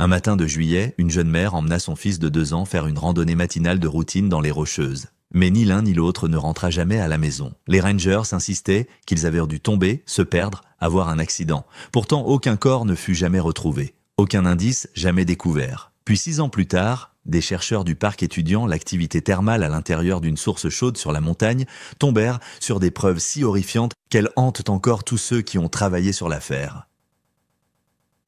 Un matin de juillet, une jeune mère emmena son fils de 2 ans faire une randonnée matinale de routine dans les Rocheuses. Mais ni l'un ni l'autre ne rentra jamais à la maison. Les Rangers insistaient qu'ils avaient dû tomber, se perdre, avoir un accident. Pourtant, aucun corps ne fut jamais retrouvé. Aucun indice jamais découvert. Puis 6 ans plus tard, des chercheurs du parc étudiant l'activité thermale à l'intérieur d'une source chaude sur la montagne tombèrent sur des preuves si horrifiantes qu'elles hantent encore tous ceux qui ont travaillé sur l'affaire.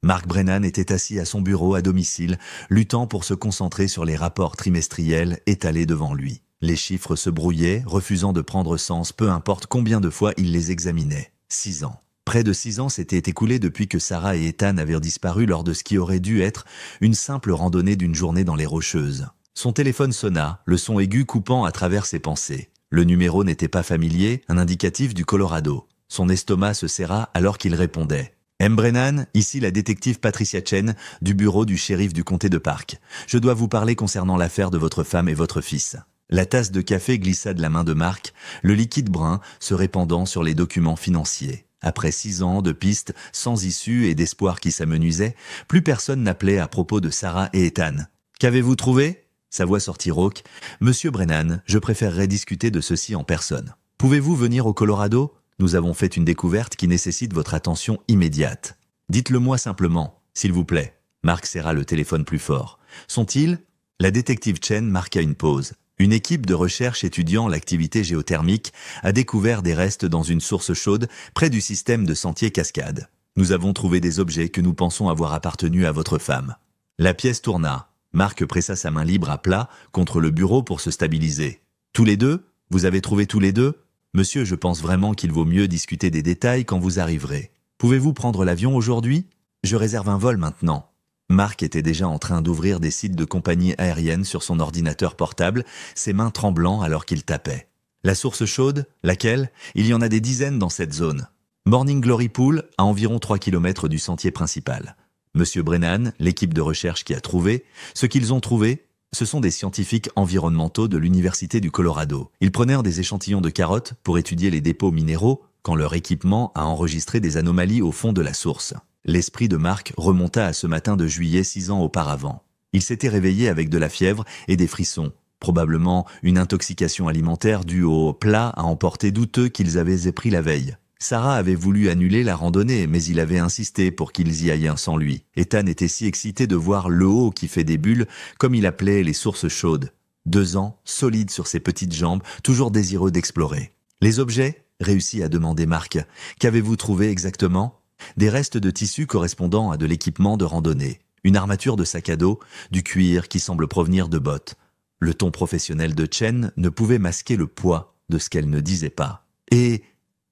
Mark Brennan était assis à son bureau à domicile, luttant pour se concentrer sur les rapports trimestriels étalés devant lui. Les chiffres se brouillaient, refusant de prendre sens, peu importe combien de fois il les examinait. 6 ans. Près de 6 ans s'étaient écoulés depuis que Sarah et Ethan avaient disparu lors de ce qui aurait dû être une simple randonnée d'une journée dans les Rocheuses. Son téléphone sonna, le son aigu coupant à travers ses pensées. Le numéro n'était pas familier, un indicatif du Colorado. Son estomac se serra alors qu'il répondait. M. Brennan, ici la détective Patricia Chen, du bureau du shérif du comté de Park. Je dois vous parler concernant l'affaire de votre femme et votre fils. La tasse de café glissa de la main de Mark, le liquide brun se répandant sur les documents financiers. Après 6 ans de pistes sans issue et d'espoir qui s'amenuisaient, plus personne n'appelait à propos de Sarah et Ethan. « Qu'avez-vous trouvé ?» Sa voix sortit rauque. « Monsieur Brennan, je préférerais discuter de ceci en personne. Pouvez-vous venir au Colorado ? Nous avons fait une découverte qui nécessite votre attention immédiate. Dites-le-moi simplement, s'il vous plaît. » Mark serra le téléphone plus fort. « Sont-ils » La détective Chen marqua une pause. Une équipe de recherche étudiant l'activité géothermique a découvert des restes dans une source chaude près du système de sentier cascade. Nous avons trouvé des objets que nous pensons avoir appartenu à votre femme. La pièce tourna. Mark pressa sa main libre à plat contre le bureau pour se stabiliser. Tous les deux ? Vous avez trouvé tous les deux ? Monsieur, je pense vraiment qu'il vaut mieux discuter des détails quand vous arriverez. Pouvez-vous prendre l'avion aujourd'hui ? Je réserve un vol maintenant. Mark était déjà en train d'ouvrir des sites de compagnies aériennes sur son ordinateur portable, ses mains tremblant alors qu'il tapait. La source chaude, laquelle ? Il y en a des dizaines dans cette zone. Morning Glory Pool, à environ 3 km du sentier principal. Monsieur Brennan, l'équipe de recherche qui a trouvé, ce qu'ils ont trouvé, ce sont des scientifiques environnementaux de l'Université du Colorado. Ils prenèrent des échantillons de carottes pour étudier les dépôts minéraux quand leur équipement a enregistré des anomalies au fond de la source. L'esprit de Mark remonta à ce matin de juillet 6 ans auparavant. Il s'était réveillé avec de la fièvre et des frissons, probablement une intoxication alimentaire due au plat à emporter douteux qu'ils avaient épris la veille. Sarah avait voulu annuler la randonnée, mais il avait insisté pour qu'ils y aillent sans lui. Ethan était si excité de voir le haut qui fait des bulles, comme il appelait les sources chaudes. 2 ans, solide sur ses petites jambes, toujours désireux d'explorer. Les objets ? Réussit à demander Mark. Qu'avez-vous trouvé exactement ? Des restes de tissu correspondant à de l'équipement de randonnée, une armature de sac à dos, du cuir qui semble provenir de bottes. Le ton professionnel de Chen ne pouvait masquer le poids de ce qu'elle ne disait pas. Et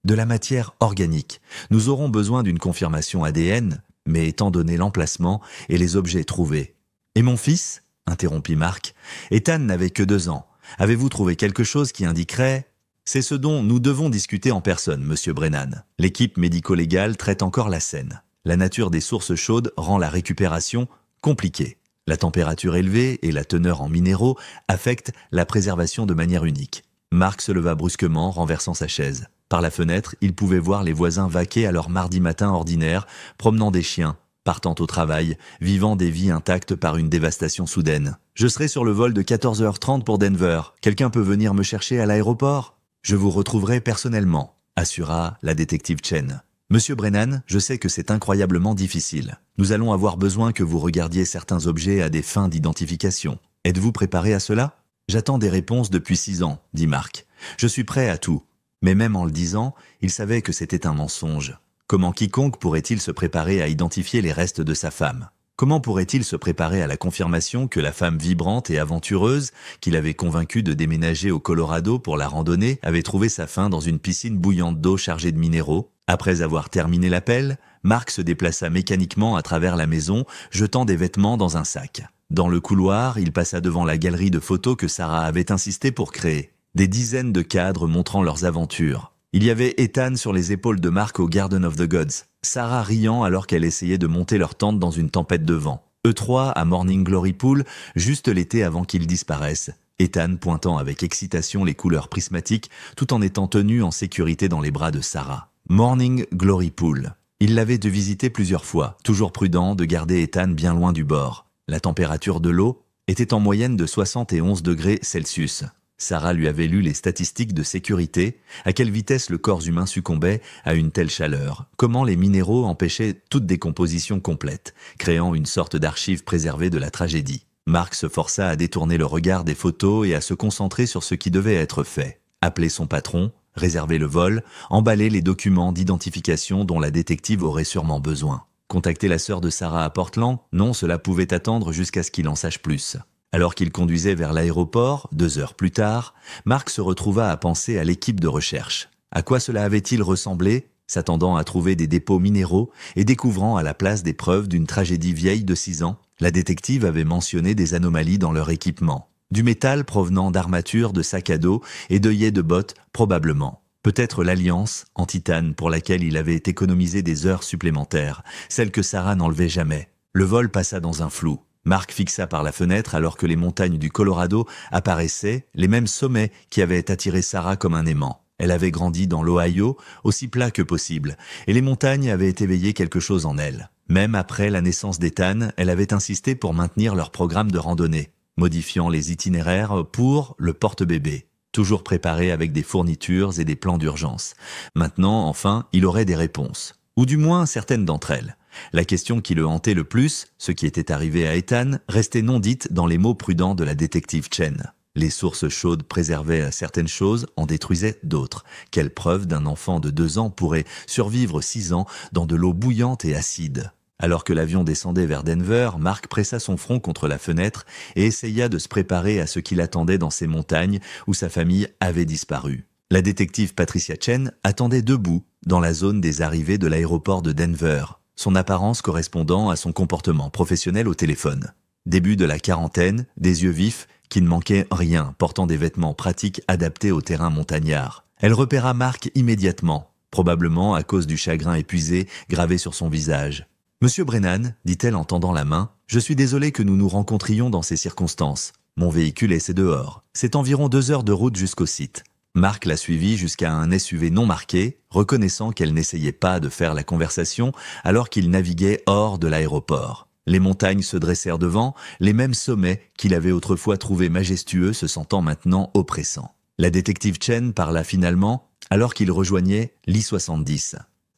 de la matière organique. Nous aurons besoin d'une confirmation ADN, mais étant donné l'emplacement et les objets trouvés. « Et mon fils ?» interrompit Mark. « Ethan n'avait que 2 ans. Avez-vous trouvé quelque chose qui indiquerait… » C'est ce dont nous devons discuter en personne, monsieur Brennan. L'équipe médico-légale traite encore la scène. La nature des sources chaudes rend la récupération compliquée. La température élevée et la teneur en minéraux affectent la préservation de manière unique. Mark se leva brusquement, renversant sa chaise. Par la fenêtre, il pouvait voir les voisins vaquer à leur mardi matin ordinaire, promenant des chiens, partant au travail, vivant des vies intactes par une dévastation soudaine. « Je serai sur le vol de 14h30 pour Denver. Quelqu'un peut venir me chercher à l'aéroport ? » « Je vous retrouverai personnellement », assura la détective Chen. « Monsieur Brennan, je sais que c'est incroyablement difficile. Nous allons avoir besoin que vous regardiez certains objets à des fins d'identification. Êtes-vous préparé à cela ? J'attends des réponses depuis 6 ans, dit Mark. Je suis prêt à tout. Mais même en le disant, il savait que c'était un mensonge. Comment quiconque pourrait-il se préparer à identifier les restes de sa femme ? Comment pourrait-il se préparer à la confirmation que la femme vibrante et aventureuse, qu'il avait convaincue de déménager au Colorado pour la randonnée, avait trouvé sa fin dans une piscine bouillante d'eau chargée de minéraux ? Après avoir terminé l'appel, Mark se déplaça mécaniquement à travers la maison, jetant des vêtements dans un sac. Dans le couloir, il passa devant la galerie de photos que Sarah avait insisté pour créer. Des dizaines de cadres montrant leurs aventures. Il y avait Ethan sur les épaules de Mark au Garden of the Gods, Sarah riant alors qu'elle essayait de monter leur tente dans une tempête de vent. Eux trois à Morning Glory Pool, juste l'été avant qu'ils disparaissent. Ethan pointant avec excitation les couleurs prismatiques tout en étant tenu en sécurité dans les bras de Sarah. Morning Glory Pool. Il l'avait de visiter plusieurs fois, toujours prudent de garder Ethan bien loin du bord. La température de l'eau était en moyenne de 71 degrés Celsius. Sarah lui avait lu les statistiques de sécurité, à quelle vitesse le corps humain succombait à une telle chaleur, comment les minéraux empêchaient toute décomposition complète, créant une sorte d'archive préservée de la tragédie. Mark se força à détourner le regard des photos et à se concentrer sur ce qui devait être fait. Appeler son patron, réserver le vol, emballer les documents d'identification dont la détective aurait sûrement besoin. Contacter la sœur de Sarah à Portland? Non, cela pouvait attendre jusqu'à ce qu'il en sache plus. Alors qu'il conduisait vers l'aéroport, 2 heures plus tard, Mark se retrouva à penser à l'équipe de recherche. À quoi cela avait-il ressemblé, s'attendant à trouver des dépôts minéraux et découvrant à la place des preuves d'une tragédie vieille de 6 ans? La détective avait mentionné des anomalies dans leur équipement. Du métal provenant d'armatures, de sacs à dos et d'œillets de bottes, probablement. Peut-être l'alliance, en titane, pour laquelle il avait économisé des heures supplémentaires, celle que Sarah n'enlevait jamais. Le vol passa dans un flou. Mark fixa par la fenêtre alors que les montagnes du Colorado apparaissaient, les mêmes sommets qui avaient attiré Sarah comme un aimant. Elle avait grandi dans l'Ohio, aussi plat que possible, et les montagnes avaient éveillé quelque chose en elle. Même après la naissance d'Ethan, elle avait insisté pour maintenir leur programme de randonnée, modifiant les itinéraires pour le porte-bébé, toujours préparé avec des fournitures et des plans d'urgence. Maintenant, enfin, il aurait des réponses, ou du moins certaines d'entre elles. La question qui le hantait le plus, ce qui était arrivé à Ethan, restait non dite dans les mots prudents de la détective Chen. Les sources chaudes préservaient certaines choses, en détruisaient d'autres. Quelle preuve d'un enfant de 2 ans pourrait survivre 6 ans dans de l'eau bouillante et acide? Alors que l'avion descendait vers Denver, Mark pressa son front contre la fenêtre et essaya de se préparer à ce qui l'attendait dans ces montagnes où sa famille avait disparu. La détective Patricia Chen attendait debout dans la zone des arrivées de l'aéroport de Denver, son apparence correspondant à son comportement professionnel au téléphone. Début de la quarantaine, des yeux vifs qui ne manquaient rien, portant des vêtements pratiques adaptés au terrain montagnard. Elle repéra Mark immédiatement, probablement à cause du chagrin épuisé gravé sur son visage. « Monsieur Brennan, dit-elle en tendant la main, je suis désolé que nous nous rencontrions dans ces circonstances. Mon véhicule essaie dehors. C'est environ 2 heures de route jusqu'au site. » Mark la suivit jusqu'à un SUV non marqué, reconnaissant qu'elle n'essayait pas de faire la conversation alors qu'il naviguait hors de l'aéroport. Les montagnes se dressèrent devant, les mêmes sommets qu'il avait autrefois trouvés majestueux se sentant maintenant oppressants. La détective Chen parla finalement alors qu'il rejoignait l'I-70.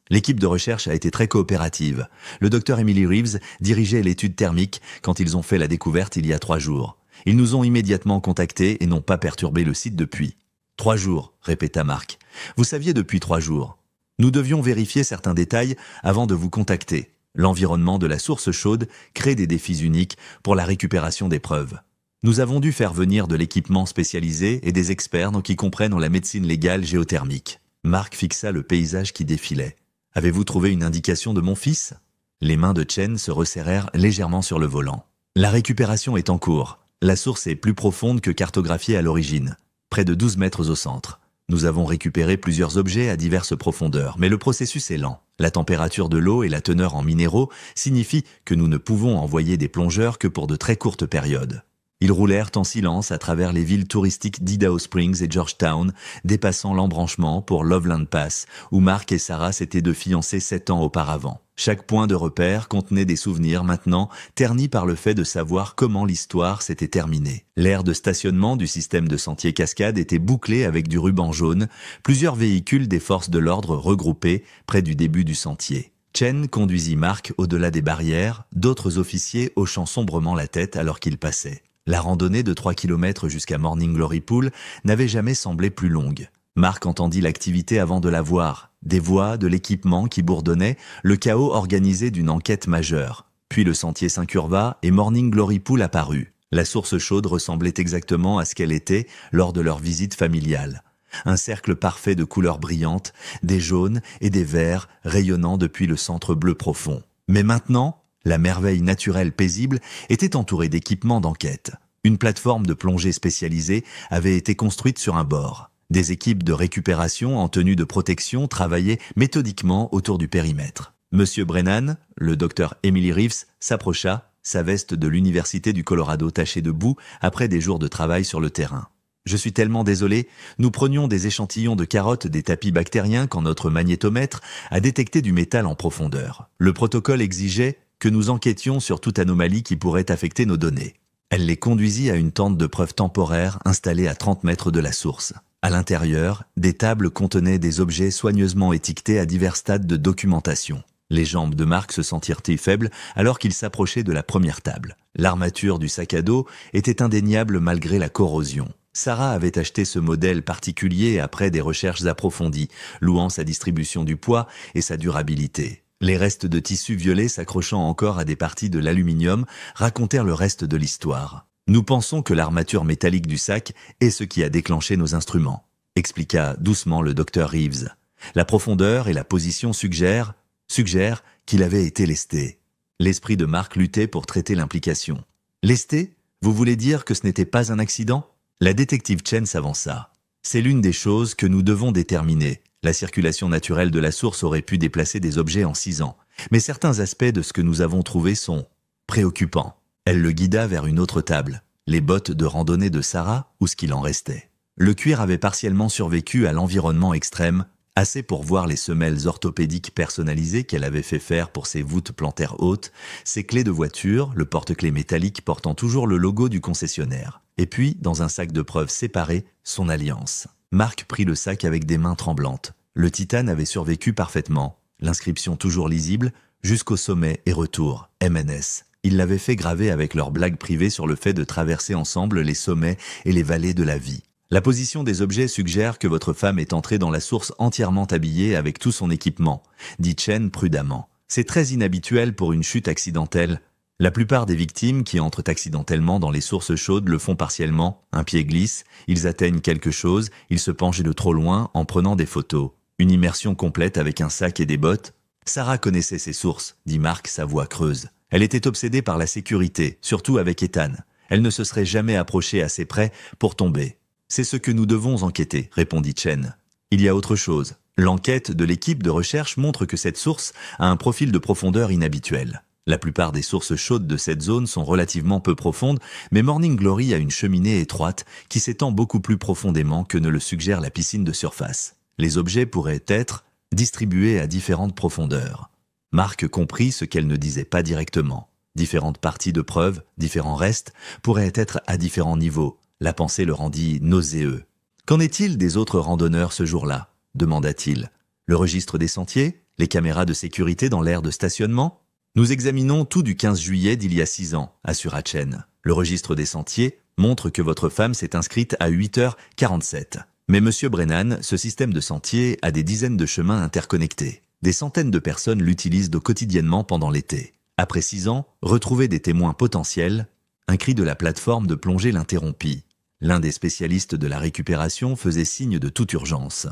L'équipe de recherche a été très coopérative. Le docteur Emily Reeves dirigeait l'étude thermique quand ils ont fait la découverte il y a 3 jours. Ils nous ont immédiatement contactés et n'ont pas perturbé le site depuis. 3 jours, répéta Mark. Vous saviez depuis 3 jours. Nous devions vérifier certains détails avant de vous contacter. L'environnement de la source chaude crée des défis uniques pour la récupération des preuves. Nous avons dû faire venir de l'équipement spécialisé et des experts qui comprennent la médecine légale géothermique. Mark fixa le paysage qui défilait. « Avez-vous trouvé une indication de mon fils ?» Les mains de Chen se resserrèrent légèrement sur le volant. « La récupération est en cours. La source est plus profonde que cartographiée à l'origine. Près de 12 mètres au centre. Nous avons récupéré plusieurs objets à diverses profondeurs, mais le processus est lent. La température de l'eau et la teneur en minéraux signifient que nous ne pouvons envoyer des plongeurs que pour de très courtes périodes. » Ils roulèrent en silence à travers les villes touristiques d'Idaho Springs et Georgetown, dépassant l'embranchement pour Loveland Pass, où Mark et Sarah s'étaient de fiancés 7 ans auparavant. Chaque point de repère contenait des souvenirs maintenant ternis par le fait de savoir comment l'histoire s'était terminée. L'aire de stationnement du système de sentier cascade était bouclé avec du ruban jaune, plusieurs véhicules des forces de l'ordre regroupés près du début du sentier. Chen conduisit Mark au-delà des barrières, d'autres officiers hochant sombrement la tête alors qu'il passait. La randonnée de 3 km jusqu'à Morning Glory Pool n'avait jamais semblé plus longue. Mark entendit l'activité avant de la voir. Des voix, de l'équipement qui bourdonnait, le chaos organisé d'une enquête majeure. Puis le sentier s'incurva et Morning Glory Pool apparut. La source chaude ressemblait exactement à ce qu'elle était lors de leur visite familiale. Un cercle parfait de couleurs brillantes, des jaunes et des verts rayonnant depuis le centre bleu profond. Mais maintenant, la merveille naturelle paisible était entourée d'équipements d'enquête. Une plateforme de plongée spécialisée avait été construite sur un bord. Des équipes de récupération en tenue de protection travaillaient méthodiquement autour du périmètre. Monsieur Brennan, le docteur Emily Reeves, s'approcha, sa veste de l'Université du Colorado tachée de boue après des jours de travail sur le terrain. Je suis tellement désolé, nous prenions des échantillons de carottes des tapis bactériens quand notre magnétomètre a détecté du métal en profondeur. Le protocole exigeait que nous enquêtions sur toute anomalie qui pourrait affecter nos données. Elle les conduisit à une tente de preuve temporaire installée à 30 mètres de la source. À l'intérieur, des tables contenaient des objets soigneusement étiquetés à divers stades de documentation. Les jambes de Marc se sentirent faibles alors qu'il s'approchait de la première table. L'armature du sac à dos était indéniable malgré la corrosion. Sarah avait acheté ce modèle particulier après des recherches approfondies, louant sa distribution du poids et sa durabilité. Les restes de tissu violet s'accrochant encore à des parties de l'aluminium racontèrent le reste de l'histoire. Nous pensons que l'armature métallique du sac est ce qui a déclenché nos instruments, expliqua doucement le docteur Reeves. La profondeur et la position suggèrent qu'il avait été lesté. L'esprit de Marc luttait pour traiter l'implication. Lesté? Vous voulez dire que ce n'était pas un accident? La détective Chen s'avança. C'est l'une des choses que nous devons déterminer. La circulation naturelle de la source aurait pu déplacer des objets en 6 ans. Mais certains aspects de ce que nous avons trouvé sont préoccupants. Elle le guida vers une autre table. Les bottes de randonnée de Sarah ou ce qu'il en restait. Le cuir avait partiellement survécu à l'environnement extrême, assez pour voir les semelles orthopédiques personnalisées qu'elle avait fait faire pour ses voûtes plantaires hautes, ses clés de voiture, le porte-clés métallique portant toujours le logo du concessionnaire. Et puis, dans un sac de preuves séparé, son alliance. Marc prit le sac avec des mains tremblantes. Le titane avait survécu parfaitement. L'inscription toujours lisible, jusqu'au sommet et retour, MNS. Ils l'avaient fait graver avec leur blague privée sur le fait de traverser ensemble les sommets et les vallées de la vie. La position des objets suggère que votre femme est entrée dans la source entièrement habillée avec tout son équipement, dit Chen prudemment. C'est très inhabituel pour une chute accidentelle. La plupart des victimes qui entrent accidentellement dans les sources chaudes le font partiellement. Un pied glisse, ils atteignent quelque chose, ils se penchent de trop loin en prenant des photos. Une immersion complète avec un sac et des bottes. Sarah connaissait ses sources, dit Marc, sa voix creuse. Elle était obsédée par la sécurité, surtout avec Ethan. Elle ne se serait jamais approchée assez près pour tomber. C'est ce que nous devons enquêter, répondit Chen. Il y a autre chose. L'enquête de l'équipe de recherche montre que cette source a un profil de profondeur inhabituel. La plupart des sources chaudes de cette zone sont relativement peu profondes, mais Morning Glory a une cheminée étroite qui s'étend beaucoup plus profondément que ne le suggère la piscine de surface. Les objets pourraient être distribués à différentes profondeurs. Marc comprit ce qu'elle ne disait pas directement. Différentes parties de preuves, différents restes, pourraient être à différents niveaux. La pensée le rendit nauséeux. « Qu'en est-il des autres randonneurs ce jour-là » demanda-t-il. « Le registre des sentiers? Les caméras de sécurité dans l'aire de stationnement ?»« Nous examinons tout du 15 juillet d'il y a 6 ans, assura Chen. Le registre des sentiers montre que votre femme s'est inscrite à 8h47. Mais Monsieur Brennan, ce système de sentiers a des dizaines de chemins interconnectés. Des centaines de personnes l'utilisent quotidiennement pendant l'été. Après 6 ans, retrouver des témoins potentiels, un cri de la plateforme de plongée l'interrompit. L'un des spécialistes de la récupération faisait signe de toute urgence.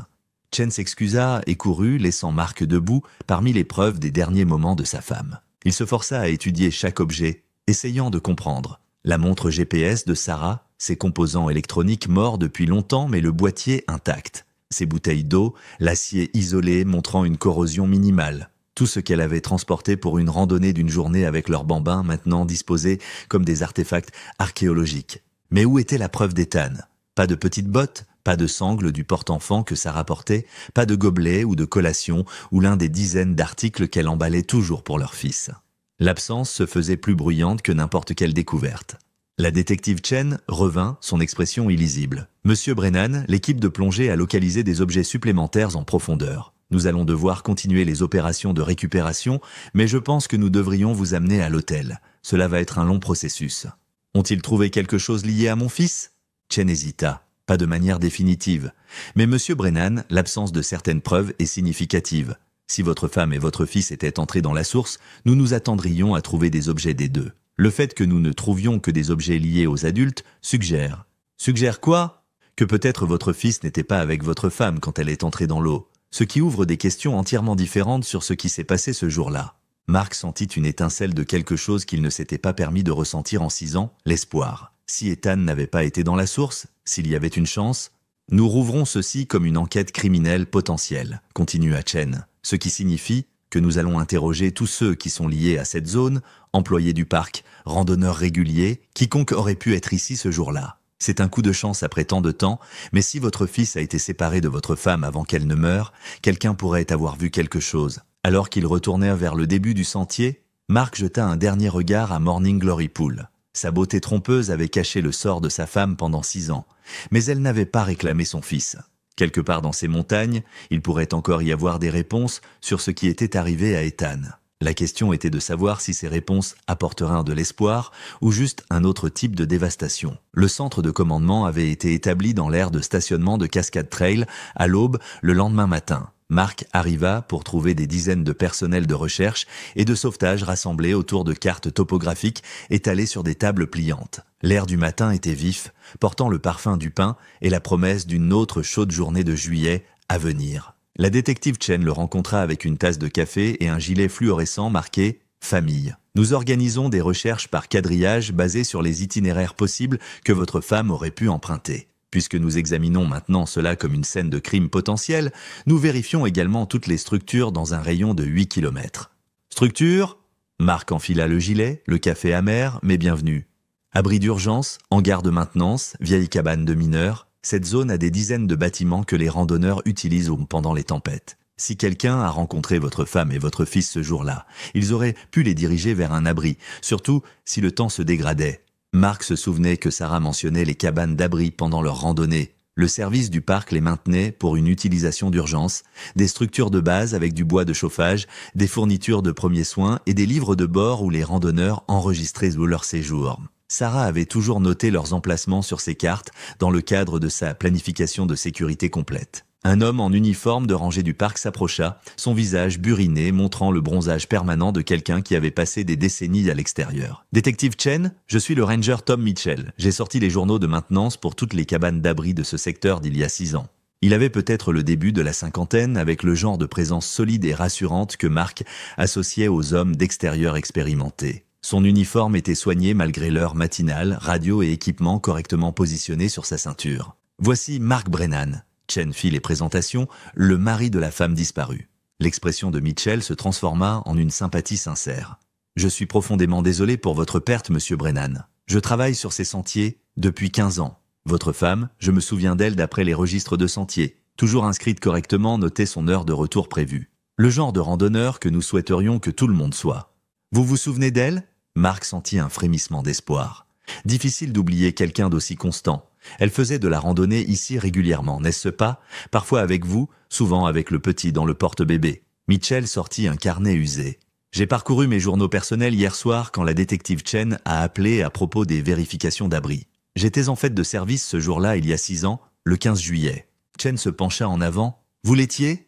Chen s'excusa et courut, laissant Marc debout parmi les preuves des derniers moments de sa femme. Il se força à étudier chaque objet, essayant de comprendre. La montre GPS de Sarah, ses composants électroniques morts depuis longtemps mais le boîtier intact. Ses bouteilles d'eau, l'acier isolé montrant une corrosion minimale. Tout ce qu'elle avait transporté pour une randonnée d'une journée avec leurs bambins maintenant disposés comme des artefacts archéologiques. Mais où était la preuve d'Ethan? Pas de petites bottes, pas de sangle du porte-enfant que Sarah portait, pas de gobelet ou de collation ou l'un des dizaines d'articles qu'elle emballait toujours pour leur fils. L'absence se faisait plus bruyante que n'importe quelle découverte. La détective Chen revint, son expression illisible. « Monsieur Brennan, l'équipe de plongée a localisé des objets supplémentaires en profondeur. Nous allons devoir continuer les opérations de récupération, mais je pense que nous devrions vous amener à l'hôtel. Cela va être un long processus. » Ont-ils trouvé quelque chose lié à mon fils? Chen hésita. Pas de manière définitive. Mais Monsieur Brennan, l'absence de certaines preuves est significative. Si votre femme et votre fils étaient entrés dans la source, nous nous attendrions à trouver des objets des deux. Le fait que nous ne trouvions que des objets liés aux adultes suggère. Suggère quoi? Que peut-être votre fils n'était pas avec votre femme quand elle est entrée dans l'eau. Ce qui ouvre des questions entièrement différentes sur ce qui s'est passé ce jour-là. Marc sentit une étincelle de quelque chose qu'il ne s'était pas permis de ressentir en 6 ans, l'espoir. Si Ethan n'avait pas été dans la source, s'il y avait une chance, nous rouvrons ceci comme une enquête criminelle potentielle, continua Chen, ce qui signifie que nous allons interroger tous ceux qui sont liés à cette zone, employés du parc, randonneurs réguliers, quiconque aurait pu être ici ce jour-là. C'est un coup de chance après tant de temps, mais si votre fils a été séparé de votre femme avant qu'elle ne meure, quelqu'un pourrait avoir vu quelque chose. Alors qu'ils retournèrent vers le début du sentier, Mark jeta un dernier regard à Morning Glory Pool. Sa beauté trompeuse avait caché le sort de sa femme pendant 6 ans, mais elle n'avait pas réclamé son fils. Quelque part dans ces montagnes, il pourrait encore y avoir des réponses sur ce qui était arrivé à Ethan. La question était de savoir si ces réponses apporteraient de l'espoir ou juste un autre type de dévastation. Le centre de commandement avait été établi dans l'aire de stationnement de Cascade Trail à l'aube le lendemain matin. Mark arriva pour trouver des dizaines de personnels de recherche et de sauvetage rassemblés autour de cartes topographiques étalées sur des tables pliantes. L'air du matin était vif, portant le parfum du pin et la promesse d'une autre chaude journée de juillet à venir. La détective Chen le rencontra avec une tasse de café et un gilet fluorescent marqué « Famille ». Nous organisons des recherches par quadrillage basées sur les itinéraires possibles que votre femme aurait pu emprunter. Puisque nous examinons maintenant cela comme une scène de crime potentiel, nous vérifions également toutes les structures dans un rayon de 8 km. Structure ? Marc enfila le gilet, le café amer, mais bienvenue. Abri d'urgence, hangar de maintenance, vieille cabane de mineurs, cette zone a des dizaines de bâtiments que les randonneurs utilisent pendant les tempêtes. Si quelqu'un a rencontré votre femme et votre fils ce jour-là, ils auraient pu les diriger vers un abri, surtout si le temps se dégradait. Marc se souvenait que Sarah mentionnait les cabanes d'abri pendant leur randonnée. Le service du parc les maintenait pour une utilisation d'urgence, des structures de base avec du bois de chauffage, des fournitures de premiers soins et des livres de bord où les randonneurs enregistraient leur séjour. Sarah avait toujours noté leurs emplacements sur ses cartes dans le cadre de sa planification de sécurité complète. Un homme en uniforme de rangée du parc s'approcha, son visage buriné montrant le bronzage permanent de quelqu'un qui avait passé des décennies à l'extérieur. « Détective Chen, je suis le ranger Tom Mitchell. J'ai sorti les journaux de maintenance pour toutes les cabanes d'abri de ce secteur d'il y a 6 ans. » Il avait peut-être le début de la cinquantaine avec le genre de présence solide et rassurante que Mark associait aux hommes d'extérieur expérimentés. Son uniforme était soigné malgré l'heure matinale, radio et équipement correctement positionnés sur sa ceinture. « Voici Mark Brennan. » Chen fit les présentations, le mari de la femme disparue. L'expression de Mitchell se transforma en une sympathie sincère. « Je suis profondément désolé pour votre perte, monsieur Brennan. Je travaille sur ces sentiers depuis 15 ans. Votre femme, je me souviens d'elle d'après les registres de sentiers. Toujours inscrite correctement, notez son heure de retour prévue. Le genre de randonneur que nous souhaiterions que tout le monde soit. Vous vous souvenez d'elle ?» Marc sentit un frémissement d'espoir. Difficile d'oublier quelqu'un d'aussi constant. Elle faisait de la randonnée ici régulièrement, n'est-ce pas? Parfois avec vous, souvent avec le petit dans le porte-bébé. Mitchell sortit un carnet usé. J'ai parcouru mes journaux personnels hier soir quand la détective Chen a appelé à propos des vérifications d'abri. J'étais en fait de service ce jour-là il y a 6 ans, le 15 juillet. Chen se pencha en avant. Vous l'étiez?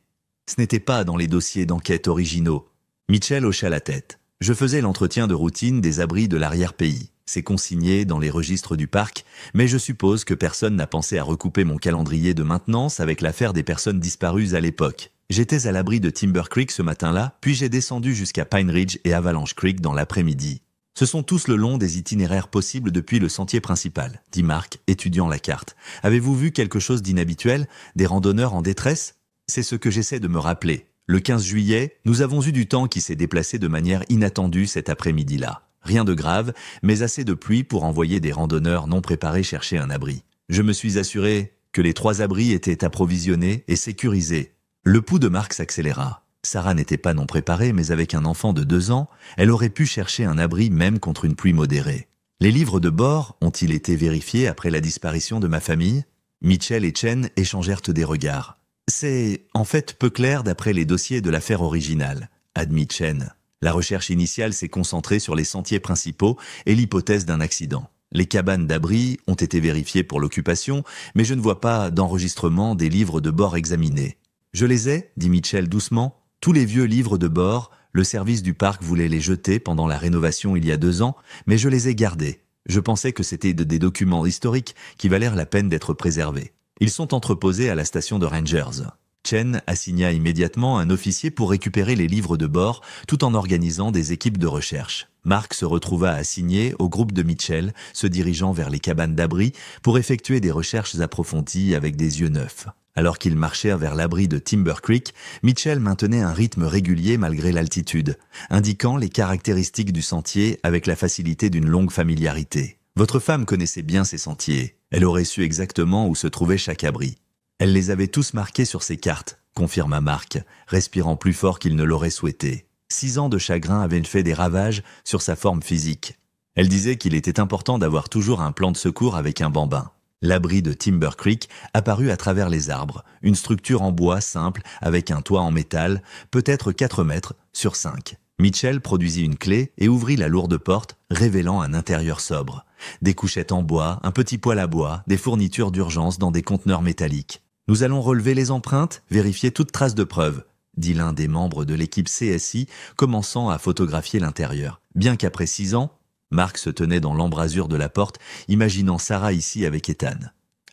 Ce n'était pas dans les dossiers d'enquête originaux. Mitchell hocha la tête. Je faisais l'entretien de routine des abris de l'arrière-pays. C'est consigné dans les registres du parc, mais je suppose que personne n'a pensé à recouper mon calendrier de maintenance avec l'affaire des personnes disparues à l'époque. J'étais à l'abri de Timber Creek ce matin-là, puis j'ai descendu jusqu'à Pine Ridge et Avalanche Creek dans l'après-midi. Ce sont tous le long des itinéraires possibles depuis le sentier principal, dit Marc, étudiant la carte. Avez-vous vu quelque chose d'inhabituel? Des randonneurs en détresse? C'est ce que j'essaie de me rappeler. Le 15 juillet, nous avons eu du temps qui s'est déplacé de manière inattendue cet après-midi-là. Rien de grave, mais assez de pluie pour envoyer des randonneurs non préparés chercher un abri. Je me suis assuré que les 3 abris étaient approvisionnés et sécurisés. Le pouls de Marc s'accéléra. Sarah n'était pas non préparée, mais avec un enfant de 2 ans, elle aurait pu chercher un abri même contre une pluie modérée. Les livres de bord ont-ils été vérifiés après la disparition de ma famille? Mitchell et Chen échangèrent des regards. C'est en fait peu clair d'après les dossiers de l'affaire originale, admit Chen. La recherche initiale s'est concentrée sur les sentiers principaux et l'hypothèse d'un accident. Les cabanes d'abri ont été vérifiées pour l'occupation, mais je ne vois pas d'enregistrement des livres de bord examinés. Je les ai, dit Mitchell doucement. Tous les vieux livres de bord, le service du parc voulait les jeter pendant la rénovation il y a 2 ans, mais je les ai gardés. Je pensais que c'était des documents historiques qui valèrent la peine d'être préservés. Ils sont entreposés à la station de Rangers. Chen assigna immédiatement un officier pour récupérer les livres de bord tout en organisant des équipes de recherche. Mark se retrouva assigné au groupe de Mitchell, se dirigeant vers les cabanes d'abri pour effectuer des recherches approfondies avec des yeux neufs. Alors qu'ils marchèrent vers l'abri de Timber Creek, Mitchell maintenait un rythme régulier malgré l'altitude, indiquant les caractéristiques du sentier avec la facilité d'une longue familiarité. Votre femme connaissait bien ces sentiers. Elle aurait su exactement où se trouvait chaque abri. Elle les avait tous marqués sur ses cartes, confirma Mark, respirant plus fort qu'il ne l'aurait souhaité. 6 ans de chagrin avaient fait des ravages sur sa forme physique. Elle disait qu'il était important d'avoir toujours un plan de secours avec un bambin. L'abri de Timber Creek apparut à travers les arbres, une structure en bois simple avec un toit en métal, peut-être 4 mètres sur 5. Mitchell produisit une clé et ouvrit la lourde porte, révélant un intérieur sobre. Des couchettes en bois, un petit poêle à bois, des fournitures d'urgence dans des conteneurs métalliques. « Nous allons relever les empreintes, vérifier toute trace de preuve », dit l'un des membres de l'équipe CSI, commençant à photographier l'intérieur. Bien qu'après 6 ans, Mark se tenait dans l'embrasure de la porte, imaginant Sarah ici avec Ethan,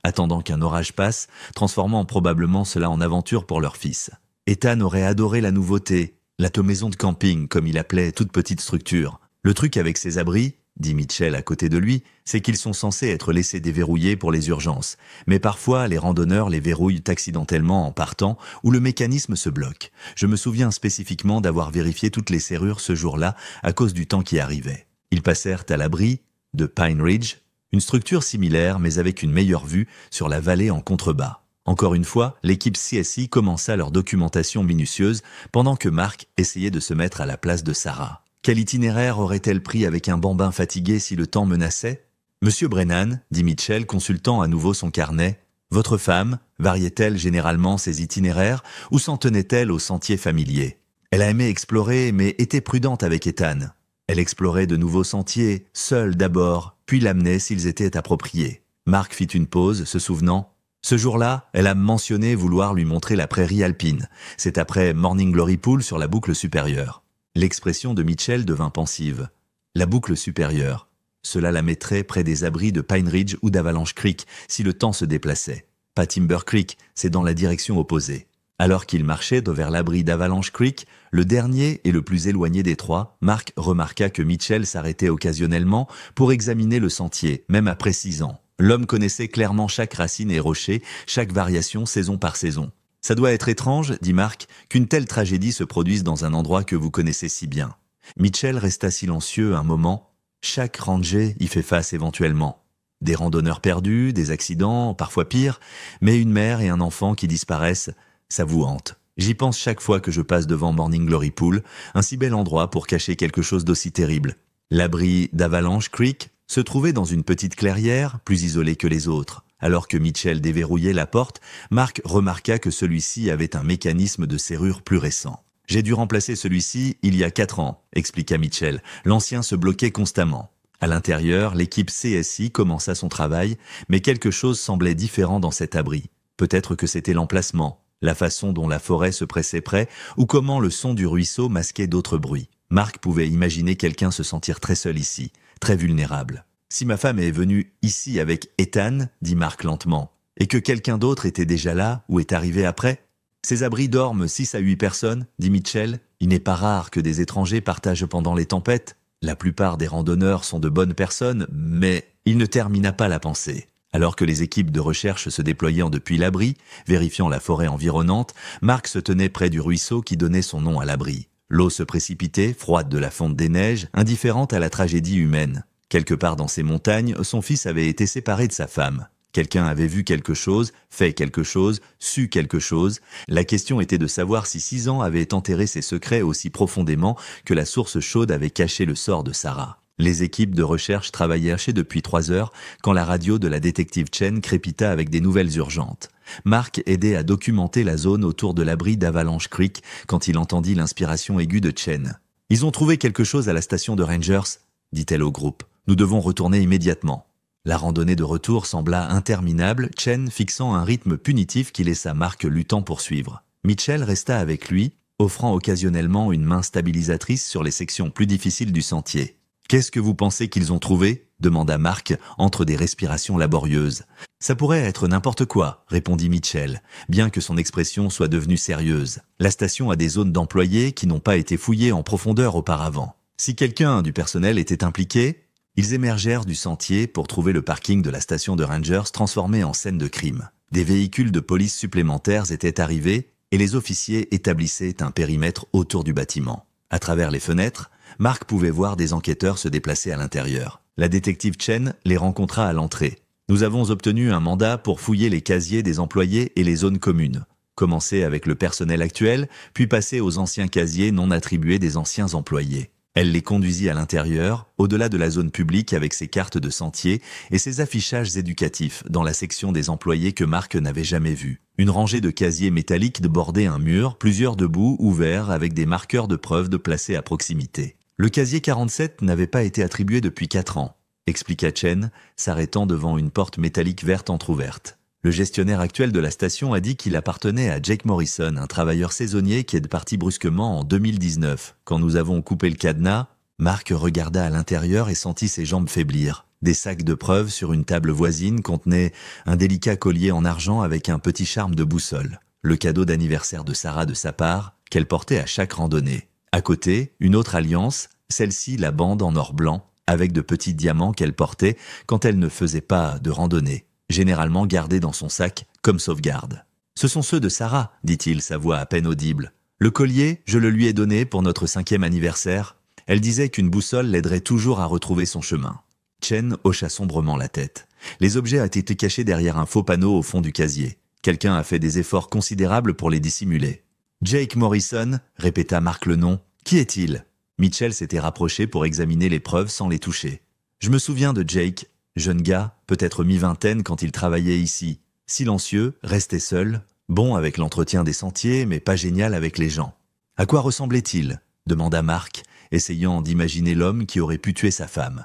attendant qu'un orage passe, transformant probablement cela en aventure pour leur fils. Ethan aurait adoré la nouveauté, la maison de camping, comme il appelait toute petite structure. Le truc avec ces abris, dit Mitchell à côté de lui, c'est qu'ils sont censés être laissés déverrouillés pour les urgences. Mais parfois, les randonneurs les verrouillent accidentellement en partant ou le mécanisme se bloque. Je me souviens spécifiquement d'avoir vérifié toutes les serrures ce jour-là à cause du temps qui arrivait. Ils passèrent à l'abri de Pine Ridge, une structure similaire mais avec une meilleure vue sur la vallée en contrebas. Encore une fois, l'équipe CSI commença leur documentation minutieuse pendant que Mark essayait de se mettre à la place de Sarah. Quel itinéraire aurait-elle pris avec un bambin fatigué si le temps menaçait ? Monsieur Brennan, dit Mitchell, consultant à nouveau son carnet, votre femme variait-elle généralement ses itinéraires ou s'en tenait-elle aux sentiers familiers ? Elle a aimé explorer, mais était prudente avec Ethan. Elle explorait de nouveaux sentiers, seule d'abord, puis l'amenait s'ils étaient appropriés. Mark fit une pause, se souvenant. Ce jour-là, elle a mentionné vouloir lui montrer la prairie alpine. C'est après Morning Glory Pool sur la boucle supérieure. L'expression de Mitchell devint pensive. La boucle supérieure. Cela la mettrait près des abris de Pine Ridge ou d'Avalanche Creek si le temps se déplaçait. Pas Timber Creek, c'est dans la direction opposée. Alors qu'il marchait vers l'abri d'Avalanche Creek, le dernier et le plus éloigné des trois, Mark remarqua que Mitchell s'arrêtait occasionnellement pour examiner le sentier, même après 6 ans. L'homme connaissait clairement chaque racine et rocher, chaque variation saison par saison. « Ça doit être étrange, dit Mark, qu'une telle tragédie se produise dans un endroit que vous connaissez si bien. » Mitchell resta silencieux un moment. Chaque ranger y fait face éventuellement. Des randonneurs perdus, des accidents, parfois pires, mais une mère et un enfant qui disparaissent, ça vous hante. J'y pense chaque fois que je passe devant Morning Glory Pool, un si bel endroit pour cacher quelque chose d'aussi terrible. L'abri d'Avalanche Creek se trouvait dans une petite clairière, plus isolée que les autres. Alors que Mitchell déverrouillait la porte, Mark remarqua que celui-ci avait un mécanisme de serrure plus récent. « J'ai dû remplacer celui-ci il y a 4 ans, expliqua Mitchell. L'ancien se bloquait constamment. À l'intérieur, l'équipe CSI commença son travail, mais quelque chose semblait différent dans cet abri. Peut-être que c'était l'emplacement, la façon dont la forêt se pressait près, ou comment le son du ruisseau masquait d'autres bruits. Mark pouvait imaginer quelqu'un se sentir très seul ici, très vulnérable. « Si ma femme est venue ici avec Ethan, dit Mark lentement, et que quelqu'un d'autre était déjà là ou est arrivé après ? Ces abris dorment 6 à 8 personnes, dit Mitchell. Il n'est pas rare que des étrangers partagent pendant les tempêtes. La plupart des randonneurs sont de bonnes personnes, mais il ne termina pas la pensée. Alors que les équipes de recherche se déployaient depuis l'abri, vérifiant la forêt environnante, Mark se tenait près du ruisseau qui donnait son nom à l'abri. L'eau se précipitait, froide de la fonte des neiges, indifférente à la tragédie humaine. Quelque part dans ces montagnes, son fils avait été séparé de sa femme. Quelqu'un avait vu quelque chose, fait quelque chose, su quelque chose. La question était de savoir si 6 ans avaient enterré ses secrets aussi profondément que la source chaude avait caché le sort de Sarah. Les équipes de recherche travaillaient depuis 3 heures quand la radio de la détective Chen crépita avec des nouvelles urgentes. Mark aidait à documenter la zone autour de l'abri d'Avalanche Creek quand il entendit l'inspiration aiguë de Chen. « Ils ont trouvé quelque chose à la station de Rangers », dit-elle au groupe. « Nous devons retourner immédiatement. » La randonnée de retour sembla interminable, Chen fixant un rythme punitif qui laissa Mark luttant poursuivre. Mitchell resta avec lui, offrant occasionnellement une main stabilisatrice sur les sections plus difficiles du sentier. « Qu'est-ce que vous pensez qu'ils ont trouvé ?» demanda Mark entre des respirations laborieuses. « Ça pourrait être n'importe quoi, répondit Mitchell, bien que son expression soit devenue sérieuse. La station a des zones d'employés qui n'ont pas été fouillées en profondeur auparavant. Si quelqu'un du personnel était impliqué, ils émergèrent du sentier pour trouver le parking de la station de Rangers transformé en scène de crime. Des véhicules de police supplémentaires étaient arrivés et les officiers établissaient un périmètre autour du bâtiment. À travers les fenêtres, Mark pouvait voir des enquêteurs se déplacer à l'intérieur. La détective Chen les rencontra à l'entrée. Nous avons obtenu un mandat pour fouiller les casiers des employés et les zones communes. Commencer avec le personnel actuel, puis passer aux anciens casiers non attribués des anciens employés. Elle les conduisit à l'intérieur, au-delà de la zone publique avec ses cartes de sentier et ses affichages éducatifs dans la section des employés que Marc n'avait jamais vus. Une rangée de casiers métalliques bordait un mur, plusieurs debout, ouverts avec des marqueurs de preuve placés à proximité. Le casier 47 n'avait pas été attribué depuis 4 ans, expliqua Chen, s'arrêtant devant une porte métallique verte entr'ouverte. Le gestionnaire actuel de la station a dit qu'il appartenait à Jake Morrison, un travailleur saisonnier qui est parti brusquement en 2019. Quand nous avons coupé le cadenas, Marc regarda à l'intérieur et sentit ses jambes faiblir. Des sacs de preuves sur une table voisine contenaient un délicat collier en argent avec un petit charme de boussole. Le cadeau d'anniversaire de Sarah de sa part, qu'elle portait à chaque randonnée. À côté, une autre alliance, celle-ci la bande en or blanc, avec de petits diamants qu'elle portait quand elle ne faisait pas de randonnée, généralement gardés dans son sac comme sauvegarde. « Ce sont ceux de Sarah, dit-il, sa voix à peine audible. Le collier, je le lui ai donné pour notre 5e anniversaire. Elle disait qu'une boussole l'aiderait toujours à retrouver son chemin. » Chen hocha sombrement la tête. Les objets ont été cachés derrière un faux panneau au fond du casier. Quelqu'un a fait des efforts considérables pour les dissimuler. « Jake Morrison » répéta Marc le nom. « Qui est-il » Mitchell s'était rapproché pour examiner les preuves sans les toucher. « Je me souviens de Jake. Jeune gars, peut-être mi-vingtaine quand il travaillait ici. Silencieux, restait seul, bon avec l'entretien des sentiers, mais pas génial avec les gens. À quoi ressemblait-il ? Demanda Marc, essayant d'imaginer l'homme qui aurait pu tuer sa femme.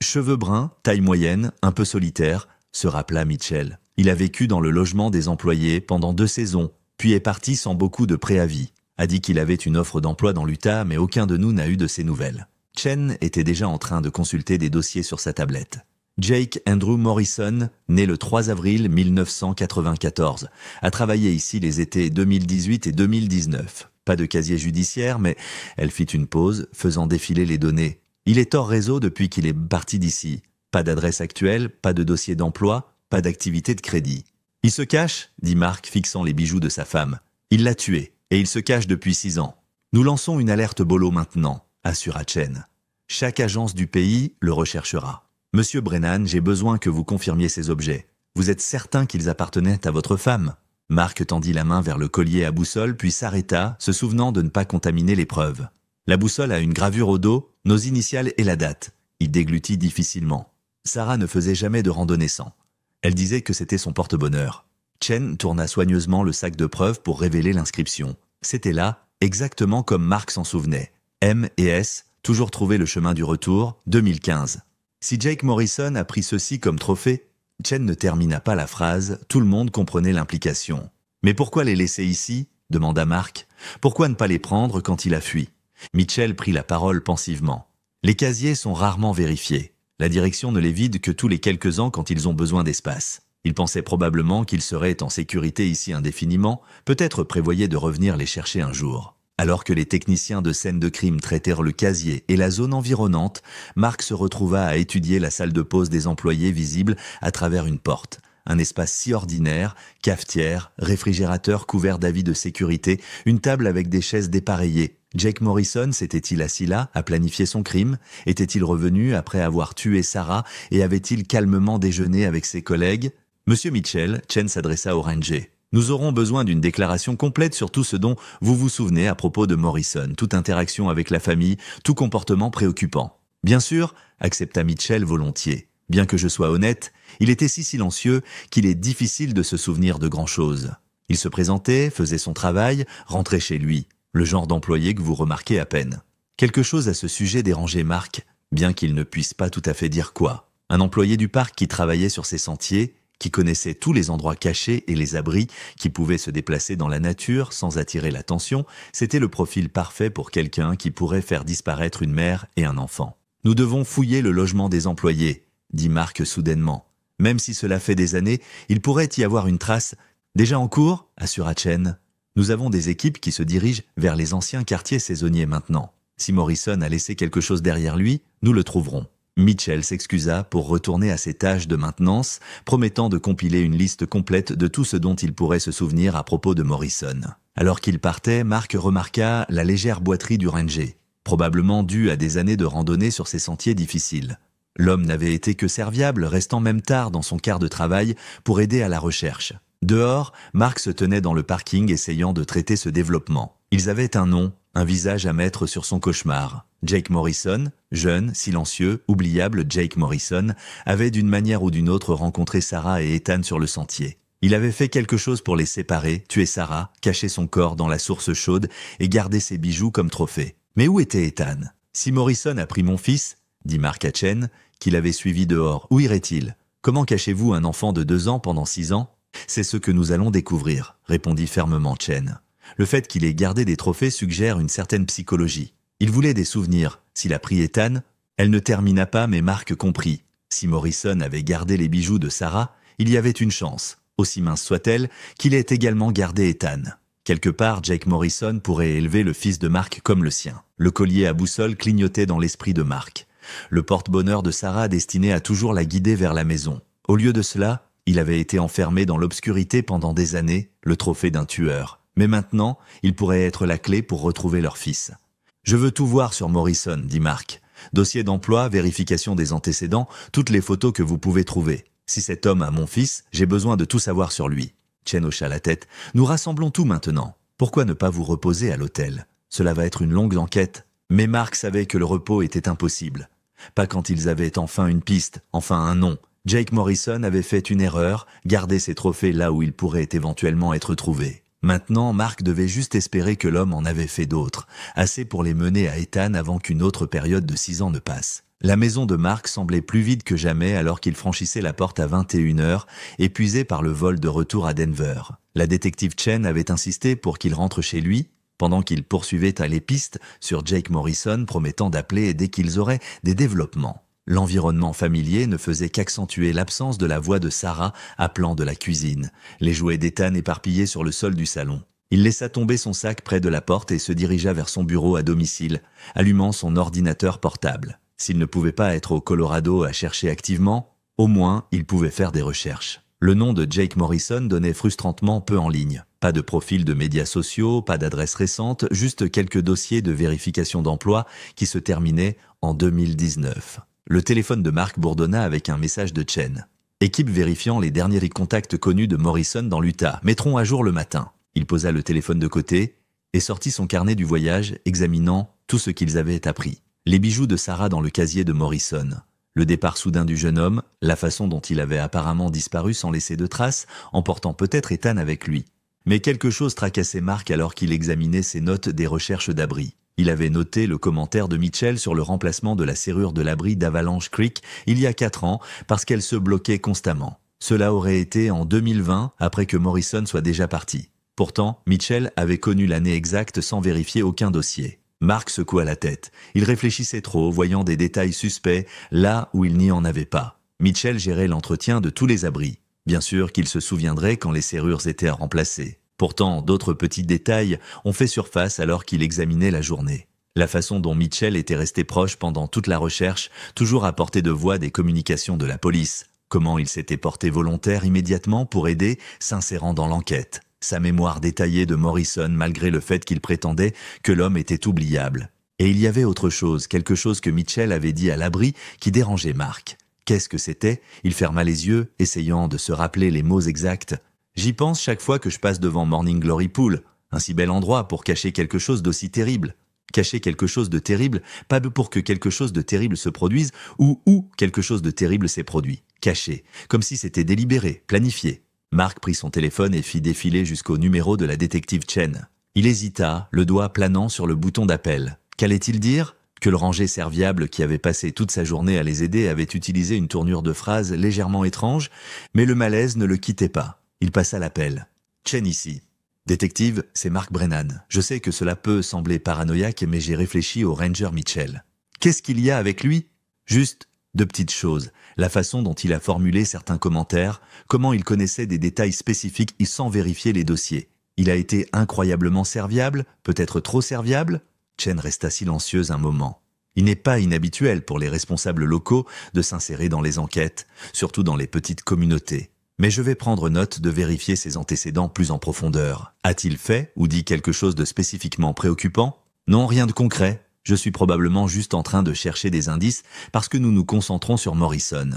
Cheveux bruns, taille moyenne, un peu solitaire, se rappela Mitchell. Il a vécu dans le logement des employés pendant 2 saisons, puis est parti sans beaucoup de préavis. A dit qu'il avait une offre d'emploi dans l'Utah, mais aucun de nous n'a eu de ses nouvelles. Chen était déjà en train de consulter des dossiers sur sa tablette. Jake Andrew Morrison, né le 3 avril 1994, a travaillé ici les étés 2018 et 2019. Pas de casier judiciaire, mais elle fit une pause, faisant défiler les données. Il est hors réseau depuis qu'il est parti d'ici. Pas d'adresse actuelle, pas de dossier d'emploi, pas d'activité de crédit. Il se cache, dit Marc, fixant les bijoux de sa femme. Il l'a tué, et il se cache depuis 6 ans. Nous lançons une alerte bolo maintenant, assura Chen. Chaque agence du pays le recherchera. Monsieur Brennan, j'ai besoin que vous confirmiez ces objets. Vous êtes certain qu'ils appartenaient à votre femme ? Marc tendit la main vers le collier à boussole, puis s'arrêta, se souvenant de ne pas contaminer les preuves. La boussole a une gravure au dos, nos initiales et la date. Il déglutit difficilement. Sarah ne faisait jamais de randonnée sans. Elle disait que c'était son porte-bonheur. Chen tourna soigneusement le sac de preuves pour révéler l'inscription. C'était là, exactement comme Marc s'en souvenait. M et S, toujours trouvé le chemin du retour, 2015. Si Jake Morrison a pris ceci comme trophée, Chen ne termina pas la phrase, tout le monde comprenait l'implication. « Mais pourquoi les laisser ici ?» demanda Marc. « Pourquoi ne pas les prendre quand il a fui ?» Mitchell prit la parole pensivement. « Les casiers sont rarement vérifiés. La direction ne les vide que tous les quelques ans quand ils ont besoin d'espace. Ils pensaient probablement qu'ils seraient en sécurité ici indéfiniment, peut-être prévoyaient de revenir les chercher un jour. » Alors que les techniciens de scène de crime traitèrent le casier et la zone environnante, Marc se retrouva à étudier la salle de pause des employés visible à travers une porte. Un espace si ordinaire, cafetière, réfrigérateur couvert d'avis de sécurité, une table avec des chaises dépareillées. Jake Morrison s'était-il assis là, à planifier son crime? Était-il revenu après avoir tué Sarah et avait-il calmement déjeuné avec ses collègues? Monsieur Mitchell, Chen s'adressa au ranger. Nous aurons besoin d'une déclaration complète sur tout ce dont vous vous souvenez à propos de Morrison, toute interaction avec la famille, tout comportement préoccupant. Bien sûr, accepta Mitchell volontiers. Bien que je sois honnête, il était si silencieux qu'il est difficile de se souvenir de grand-chose. Il se présentait, faisait son travail, rentrait chez lui, le genre d'employé que vous remarquez à peine. Quelque chose à ce sujet dérangeait Marc, bien qu'il ne puisse pas tout à fait dire quoi. Un employé du parc qui travaillait sur ses sentiers, qui connaissait tous les endroits cachés et les abris, qui pouvaient se déplacer dans la nature sans attirer l'attention, c'était le profil parfait pour quelqu'un qui pourrait faire disparaître une mère et un enfant. « Nous devons fouiller le logement des employés », dit Marc soudainement. « Même si cela fait des années, il pourrait y avoir une trace. Déjà en cours ?» assura Chen. « Nous avons des équipes qui se dirigent vers les anciens quartiers saisonniers maintenant. Si Morrison a laissé quelque chose derrière lui, nous le trouverons. » Mitchell s'excusa pour retourner à ses tâches de maintenance, promettant de compiler une liste complète de tout ce dont il pourrait se souvenir à propos de Morrison. Alors qu'il partait, Marc remarqua la légère boiterie du ranger, probablement due à des années de randonnée sur ces sentiers difficiles. L'homme n'avait été que serviable, restant même tard dans son quart de travail pour aider à la recherche. Dehors, Mark se tenait dans le parking essayant de traiter ce développement. Ils avaient un nom, un visage à mettre sur son cauchemar. Jake Morrison, jeune, silencieux, oubliable Jake Morrison, avait d'une manière ou d'une autre rencontré Sarah et Ethan sur le sentier. Il avait fait quelque chose pour les séparer, tuer Sarah, cacher son corps dans la source chaude et garder ses bijoux comme trophée. Mais où était Ethan? Si Morrison a pris mon fils, dit Mark à Chen, qui l'avait suivi dehors, où irait-il? Comment cachez-vous un enfant de 2 ans pendant 6 ans? C'est ce que nous allons découvrir, répondit fermement Chen. Le fait qu'il ait gardé des trophées suggère une certaine psychologie. Il voulait des souvenirs. S'il a pris Ethan, elle ne termina pas mais Mark comprit. Si Morrison avait gardé les bijoux de Sarah, il y avait une chance, aussi mince soit-elle, qu'il ait également gardé Ethan. Quelque part, Jake Morrison pourrait élever le fils de Mark comme le sien. Le collier à boussole clignotait dans l'esprit de Mark. Le porte-bonheur de Sarah destiné à toujours la guider vers la maison. Au lieu de cela, il avait été enfermé dans l'obscurité pendant des années, le trophée d'un tueur. Mais maintenant, il pourrait être la clé pour retrouver leur fils. « Je veux tout voir sur Morrison, dit Mark. Dossier d'emploi, vérification des antécédents, toutes les photos que vous pouvez trouver. Si cet homme a mon fils, j'ai besoin de tout savoir sur lui. » Chen hocha la tête. « Nous rassemblons tout maintenant. Pourquoi ne pas vous reposer à l'hôtel? Cela va être une longue enquête. » Mais Mark savait que le repos était impossible. Pas quand ils avaient enfin une piste, enfin un nom. Jake Morrison avait fait une erreur, gardé ses trophées là où ils pourraient éventuellement être trouvés. Maintenant, Mark devait juste espérer que l'homme en avait fait d'autres, assez pour les mener à Ethan avant qu'une autre période de 6 ans ne passe. La maison de Mark semblait plus vide que jamais alors qu'il franchissait la porte à 21h, épuisé par le vol de retour à Denver. La détective Chen avait insisté pour qu'il rentre chez lui, pendant qu'il poursuivait à les pistes sur Jake Morrison, promettant d'appeler dès qu'ils auraient des développements. L'environnement familier ne faisait qu'accentuer l'absence de la voix de Sarah appelant de la cuisine, les jouets d'Ethan éparpillés sur le sol du salon. Il laissa tomber son sac près de la porte et se dirigea vers son bureau à domicile, allumant son ordinateur portable. S'il ne pouvait pas être au Colorado à chercher activement, au moins il pouvait faire des recherches. Le nom de Jake Morrison donnait frustrantement peu en ligne. Pas de profil de médias sociaux, pas d'adresse récente, juste quelques dossiers de vérification d'emploi qui se terminaient en 2019. Le téléphone de Mark bourdonna avec un message de Chen. Équipe vérifiant les derniers contacts connus de Morrison dans l'Utah. Mettront à jour le matin. Il posa le téléphone de côté et sortit son carnet du voyage, examinant tout ce qu'ils avaient appris. Les bijoux de Sarah dans le casier de Morrison. Le départ soudain du jeune homme, la façon dont il avait apparemment disparu sans laisser de traces, emportant peut-être Ethan avec lui. Mais quelque chose tracassait Mark alors qu'il examinait ses notes des recherches d'abri. Il avait noté le commentaire de Mitchell sur le remplacement de la serrure de l'abri d'Avalanche Creek il y a 4 ans parce qu'elle se bloquait constamment. Cela aurait été en 2020 après que Morrison soit déjà parti. Pourtant, Mitchell avait connu l'année exacte sans vérifier aucun dossier. Mark secoua la tête. Il réfléchissait trop, voyant des détails suspects là où il n'y en avait pas. Mitchell gérait l'entretien de tous les abris. Bien sûr qu'il se souviendrait quand les serrures étaient remplacées. Pourtant, d'autres petits détails ont fait surface alors qu'il examinait la journée. La façon dont Mitchell était resté proche pendant toute la recherche, toujours à portée de voix des communications de la police. Comment il s'était porté volontaire immédiatement pour aider, s'insérant dans l'enquête. Sa mémoire détaillée de Morrison malgré le fait qu'il prétendait que l'homme était oubliable. Et il y avait autre chose, quelque chose que Mitchell avait dit à l'abri qui dérangeait Mark. Qu'est-ce que c'était? Il ferma les yeux, essayant de se rappeler les mots exacts. J'y pense chaque fois que je passe devant Morning Glory Pool, un si bel endroit pour cacher quelque chose d'aussi terrible. Cacher quelque chose de terrible, pas pour que quelque chose de terrible se produise, ou où quelque chose de terrible s'est produit. Caché, comme si c'était délibéré, planifié. Mark prit son téléphone et fit défiler jusqu'au numéro de la détective Chen. Il hésita, le doigt planant sur le bouton d'appel. Qu'allait-il dire? Que le ranger serviable qui avait passé toute sa journée à les aider avait utilisé une tournure de phrase légèrement étrange, mais le malaise ne le quittait pas. Il passa l'appel. « Chen ici. Détective, c'est Mark Brennan. Je sais que cela peut sembler paranoïaque, mais j'ai réfléchi au Ranger Mitchell. Qu'est-ce qu'il y a avec lui? Juste 2 petites choses. La façon dont il a formulé certains commentaires, comment il connaissait des détails spécifiques et sans vérifier les dossiers. Il a été incroyablement serviable, peut-être trop serviable ?» Chen resta silencieuse un moment. Il n'est pas inhabituel pour les responsables locaux de s'insérer dans les enquêtes, surtout dans les petites communautés. Mais je vais prendre note de vérifier ses antécédents plus en profondeur. A-t-il fait ou dit quelque chose de spécifiquement préoccupant? Non, rien de concret. Je suis probablement juste en train de chercher des indices parce que nous nous concentrons sur Morrison.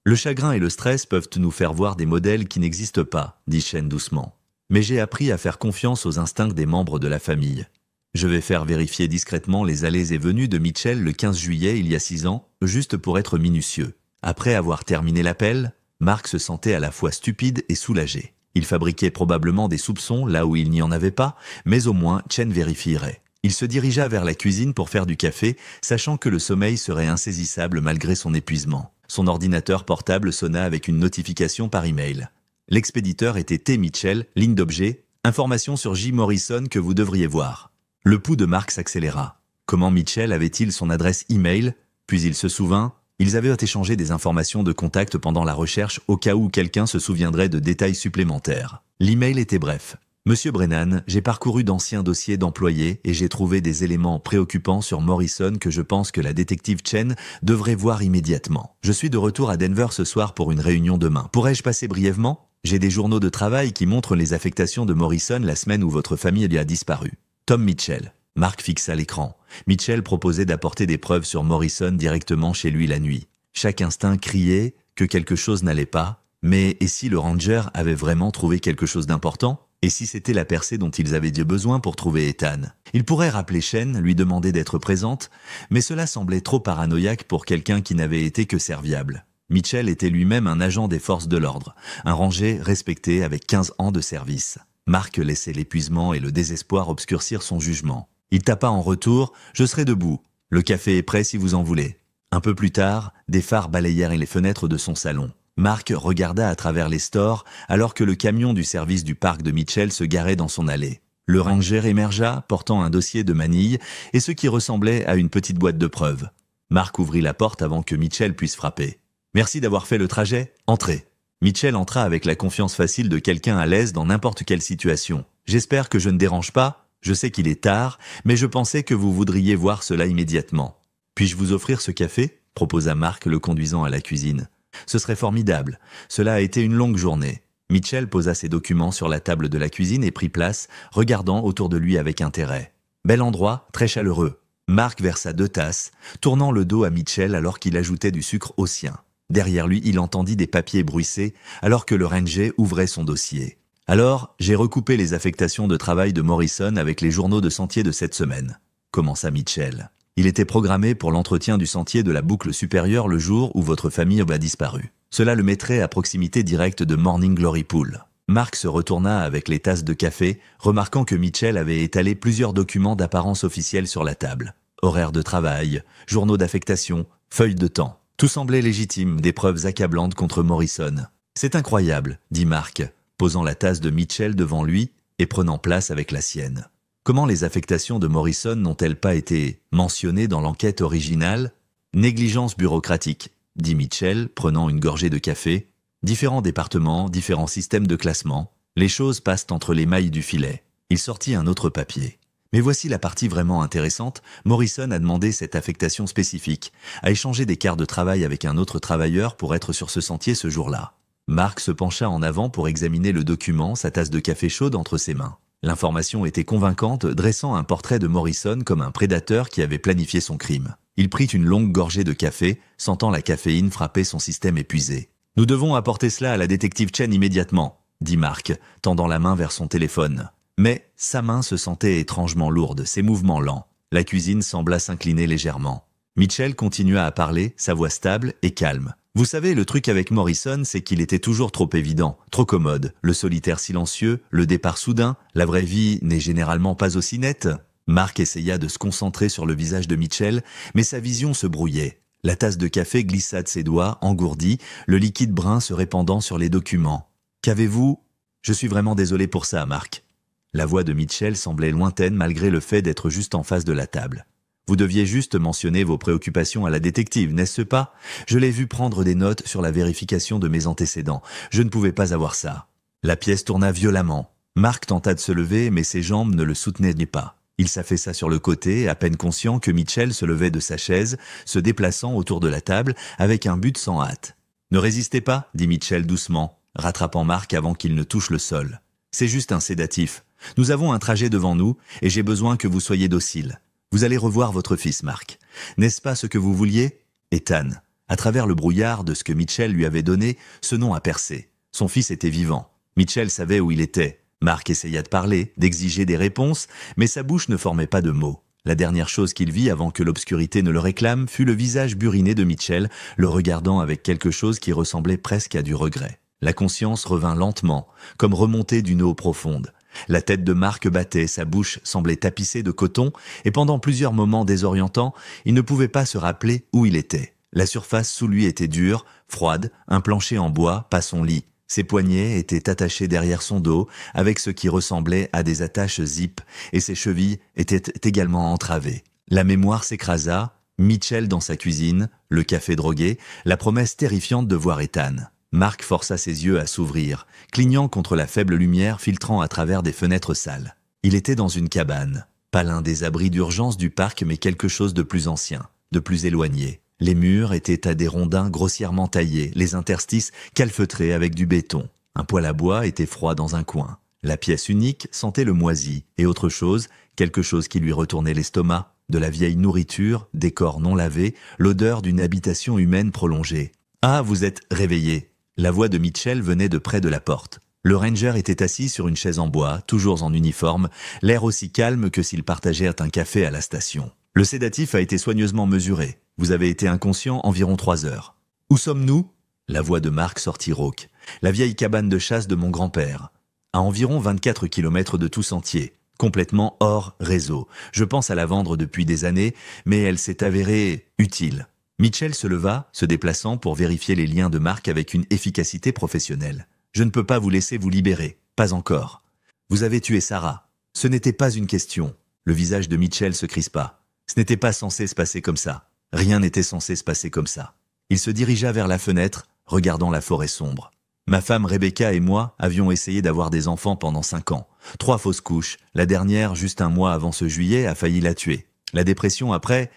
Le chagrin et le stress peuvent nous faire voir des modèles qui n'existent pas, dit Chen doucement. Mais j'ai appris à faire confiance aux instincts des membres de la famille. Je vais faire vérifier discrètement les allées et venues de Mitchell le 15 juillet il y a 6 ans, juste pour être minutieux. Après avoir terminé l'appel, Mark se sentait à la fois stupide et soulagé. Il fabriquait probablement des soupçons là où il n'y en avait pas, mais au moins Chen vérifierait. Il se dirigea vers la cuisine pour faire du café, sachant que le sommeil serait insaisissable malgré son épuisement. Son ordinateur portable sonna avec une notification par email. L'expéditeur était T. Mitchell, ligne d'objet, information sur J. Morrison que vous devriez voir. Le pouls de Mark s'accéléra. Comment Mitchell avait-il son adresse email? Puis il se souvint, ils avaient échangé des informations de contact pendant la recherche au cas où quelqu'un se souviendrait de détails supplémentaires. L'email était bref. Monsieur Brennan, j'ai parcouru d'anciens dossiers d'employés et j'ai trouvé des éléments préoccupants sur Morrison que je pense que la détective Chen devrait voir immédiatement. Je suis de retour à Denver ce soir pour une réunion demain. Pourrais-je passer brièvement? J'ai des journaux de travail qui montrent les affectations de Morrison la semaine où votre famille a disparu. Tom Mitchell. Mark fixa l'écran. Mitchell proposait d'apporter des preuves sur Morrison directement chez lui la nuit. Chaque instinct criait que quelque chose n'allait pas, mais et si le ranger avait vraiment trouvé quelque chose d'important? Et si c'était la percée dont ils avaient besoin pour trouver Ethan? Il pourrait rappeler Chen, lui demander d'être présente, mais cela semblait trop paranoïaque pour quelqu'un qui n'avait été que serviable. Mitchell était lui-même un agent des forces de l'ordre, un ranger respecté avec 15 ans de service. Mark laissait l'épuisement et le désespoir obscurcir son jugement. Il tapa en retour, je serai debout. Le café est prêt si vous en voulez. Un peu plus tard, des phares balayèrent les fenêtres de son salon. Mark regarda à travers les stores alors que le camion du service du parc de Mitchell se garait dans son allée. Le ranger émergea, portant un dossier de manille et ce qui ressemblait à une petite boîte de preuves. Mark ouvrit la porte avant que Mitchell puisse frapper. « Merci d'avoir fait le trajet. Entrez. » Mitchell entra avec la confiance facile de quelqu'un à l'aise dans n'importe quelle situation. « J'espère que je ne dérange pas. Je sais qu'il est tard, mais je pensais que vous voudriez voir cela immédiatement. Puis-je vous offrir ce café ?» proposa Mark le conduisant à la cuisine. « Ce serait formidable. Cela a été une longue journée. » Mitchell posa ses documents sur la table de la cuisine et prit place, regardant autour de lui avec intérêt. Bel endroit, très chaleureux. Mark versa 2 tasses, tournant le dos à Mitchell alors qu'il ajoutait du sucre au sien. Derrière lui, il entendit des papiers bruisser alors que le ranger ouvrait son dossier. Alors, j'ai recoupé les affectations de travail de Morrison avec les journaux de sentier de cette semaine, commença Mitchell. Il était programmé pour l'entretien du sentier de la boucle supérieure le jour où votre famille a disparu. Cela le mettrait à proximité directe de Morning Glory Pool. Mark se retourna avec les tasses de café, remarquant que Mitchell avait étalé plusieurs documents d'apparence officielle sur la table. Horaires de travail, journaux d'affectation, feuilles de temps. Tout semblait légitime, des preuves accablantes contre Morrison. « C'est incroyable, » dit Mark, posant la tasse de Mitchell devant lui et prenant place avec la sienne. Comment les affectations de Morrison n'ont-elles pas été mentionnées dans l'enquête originale? Négligence bureaucratique, dit Mitchell, prenant une gorgée de café. Différents départements, différents systèmes de classement. Les choses passent entre les mailles du filet. Il sortit un autre papier. Mais voici la partie vraiment intéressante. Morrison a demandé cette affectation spécifique, a échangé des quarts de travail avec un autre travailleur pour être sur ce sentier ce jour-là. Mark se pencha en avant pour examiner le document, sa tasse de café chaude entre ses mains. L'information était convaincante, dressant un portrait de Morrison comme un prédateur qui avait planifié son crime. Il prit une longue gorgée de café, sentant la caféine frapper son système épuisé. « Nous devons apporter cela à la détective Chen immédiatement, » dit Mark, tendant la main vers son téléphone. Mais sa main se sentait étrangement lourde, ses mouvements lents. La cuisine sembla s'incliner légèrement. Mitchell continua à parler, sa voix stable et calme. « Vous savez, le truc avec Morrison, c'est qu'il était toujours trop évident, trop commode. Le solitaire silencieux, le départ soudain, la vraie vie n'est généralement pas aussi nette. » Mark essaya de se concentrer sur le visage de Mitchell, mais sa vision se brouillait. La tasse de café glissa de ses doigts, engourdie, le liquide brun se répandant sur les documents. « Qu'avez-vous »« Je suis vraiment désolé pour ça, Mark. » La voix de Mitchell semblait lointaine malgré le fait d'être juste en face de la table. « Vous deviez juste mentionner vos préoccupations à la détective, n'est-ce pas? Je l'ai vu prendre des notes sur la vérification de mes antécédents. Je ne pouvais pas avoir ça. » La pièce tourna violemment. Mark tenta de se lever, mais ses jambes ne le soutenaient pas. Il s'affaissa sur le côté, à peine conscient que Mitchell se levait de sa chaise, se déplaçant autour de la table avec un but sans hâte. « Ne résistez pas, » dit Mitchell doucement, rattrapant Mark avant qu'il ne touche le sol. « C'est juste un sédatif. Nous avons un trajet devant nous et j'ai besoin que vous soyez docile. Vous allez revoir votre fils, Mark. N'est-ce pas ce que vous vouliez? Ethan. À travers le brouillard de ce que Mitchell lui avait donné, ce nom a percé. Son fils était vivant. Mitchell savait où il était. Mark essaya de parler, d'exiger des réponses, mais sa bouche ne formait pas de mots. La dernière chose qu'il vit avant que l'obscurité ne le réclame fut le visage buriné de Mitchell, le regardant avec quelque chose qui ressemblait presque à du regret. La conscience revint lentement, comme remontée d'une eau profonde. La tête de Mark battait, sa bouche semblait tapissée de coton, et pendant plusieurs moments désorientants, il ne pouvait pas se rappeler où il était. La surface sous lui était dure, froide, un plancher en bois, pas son lit. Ses poignets étaient attachés derrière son dos, avec ce qui ressemblait à des attaches zip, et ses chevilles étaient également entravées. La mémoire s'écrasa, Mitchell dans sa cuisine, le café drogué, la promesse terrifiante de voir Ethan. Mark força ses yeux à s'ouvrir, clignant contre la faible lumière filtrant à travers des fenêtres sales. Il était dans une cabane, pas l'un des abris d'urgence du parc mais quelque chose de plus ancien, de plus éloigné. Les murs étaient à des rondins grossièrement taillés, les interstices calfeutrés avec du béton. Un poêle à bois était froid dans un coin. La pièce unique sentait le moisi, et autre chose, quelque chose qui lui retournait l'estomac, de la vieille nourriture, des corps non lavés, l'odeur d'une habitation humaine prolongée. « Ah, vous êtes réveillé !» La voix de Mitchell venait de près de la porte. Le ranger était assis sur une chaise en bois, toujours en uniforme, l'air aussi calme que s'il partageait un café à la station. Le sédatif a été soigneusement mesuré. Vous avez été inconscient environ 3 heures. Où sommes-nous? La voix de Mark sortit rauque. La vieille cabane de chasse de mon grand-père. À environ 24 kilomètres de tout sentier. Complètement hors réseau. Je pense à la vendre depuis des années, mais elle s'est avérée utile. Mitchell se leva, se déplaçant pour vérifier les liens de Mark avec une efficacité professionnelle. Je ne peux pas vous laisser vous libérer. Pas encore. Vous avez tué Sarah. Ce n'était pas une question. Le visage de Mitchell se crispa. Ce n'était pas censé se passer comme ça. Rien n'était censé se passer comme ça. Il se dirigea vers la fenêtre, regardant la forêt sombre. Ma femme Rebecca et moi avions essayé d'avoir des enfants pendant 5 ans. 3 fausses couches. La dernière, juste un mois avant ce juillet, a failli la tuer. La dépression après,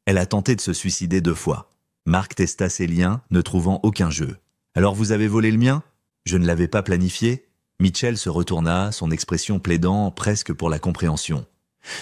elle a tenté de se suicider 2 fois. Mark testa ses liens, ne trouvant aucun jeu. Alors vous avez volé le mien? Je ne l'avais pas planifié. Mitchell se retourna, son expression plaidant presque pour la compréhension.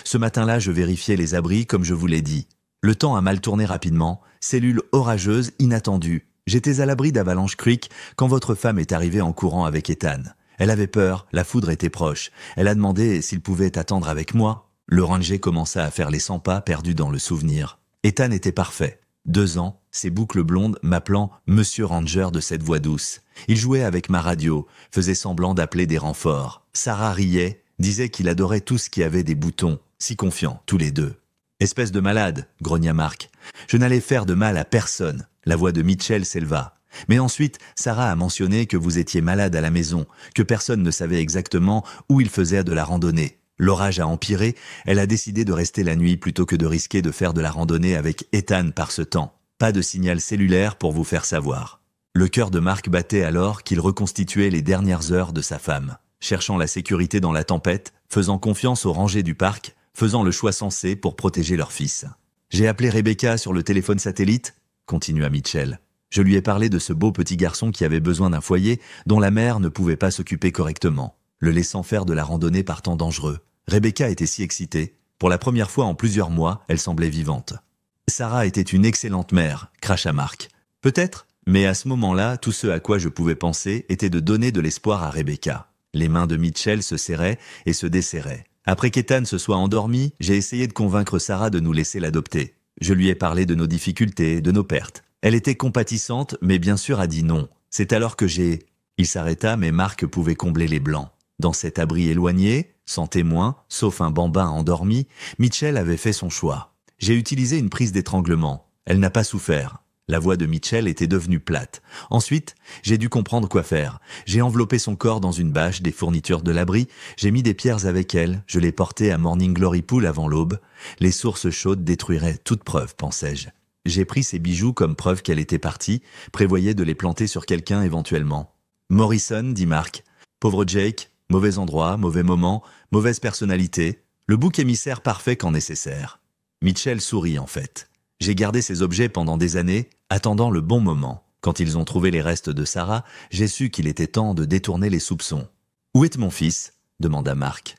Ce matin-là, je vérifiais les abris comme je vous l'ai dit. Le temps a mal tourné rapidement, cellule orageuse inattendue. J'étais à l'abri d'Avalanche Creek quand votre femme est arrivée en courant avec Ethan. Elle avait peur, la foudre était proche. Elle a demandé s'il pouvait attendre avec moi. Le ranger commença à faire les 100 pas perdus dans le souvenir. Ethan était parfait. 2 ans, ses boucles blondes m'appelant Monsieur Ranger de cette voix douce. Il jouait avec ma radio, faisait semblant d'appeler des renforts. Sarah riait, disait qu'il adorait tout ce qui avait des boutons, si confiants, tous les deux. Espèce de malade, grogna Mark. Je n'allais faire de mal à personne. La voix de Mitchell s'éleva. Mais ensuite, Sarah a mentionné que vous étiez malade à la maison, que personne ne savait exactement où il faisait de la randonnée. L'orage a empiré, elle a décidé de rester la nuit plutôt que de risquer de faire de la randonnée avec Ethan par ce temps. Pas de signal cellulaire pour vous faire savoir. Le cœur de Mark battait alors qu'il reconstituait les dernières heures de sa femme. Cherchant la sécurité dans la tempête, faisant confiance aux rangers du parc, faisant le choix sensé pour protéger leur fils. J'ai appelé Rebecca sur le téléphone satellite, continua Mitchell. Je lui ai parlé de ce beau petit garçon qui avait besoin d'un foyer dont la mère ne pouvait pas s'occuper correctement, le laissant faire de la randonnée par temps dangereux. Rebecca était si excitée. Pour la première fois en plusieurs mois, elle semblait vivante. Sarah était une excellente mère, cracha Mark. Peut-être, mais à ce moment-là, tout ce à quoi je pouvais penser était de donner de l'espoir à Rebecca. Les mains de Mitchell se serraient et se desserraient. Après qu'Ethan se soit endormi, j'ai essayé de convaincre Sarah de nous laisser l'adopter. Je lui ai parlé de nos difficultés, de nos pertes. Elle était compatissante, mais bien sûr a dit non. C'est alors que j'ai... Il s'arrêta, mais Mark pouvait combler les blancs. Dans cet abri éloigné, sans témoin, sauf un bambin endormi, Mitchell avait fait son choix. J'ai utilisé une prise d'étranglement. Elle n'a pas souffert. La voix de Mitchell était devenue plate. Ensuite, j'ai dû comprendre quoi faire. J'ai enveloppé son corps dans une bâche, des fournitures de l'abri, j'ai mis des pierres avec elle, je l'ai portée à Morning Glory Pool avant l'aube. Les sources chaudes détruiraient toute preuve, pensais-je. J'ai pris ces bijoux comme preuve qu'elle était partie, prévoyais de les planter sur quelqu'un éventuellement. Morrison, dit Mark. Pauvre Jake, mauvais endroit, mauvais moment, mauvaise personnalité. Le bouc émissaire parfait quand nécessaire. Mitchell sourit en fait. J'ai gardé ces objets pendant des années, attendant le bon moment. Quand ils ont trouvé les restes de Sarah, j'ai su qu'il était temps de détourner les soupçons. « Où est mon fils ?» demanda Mark.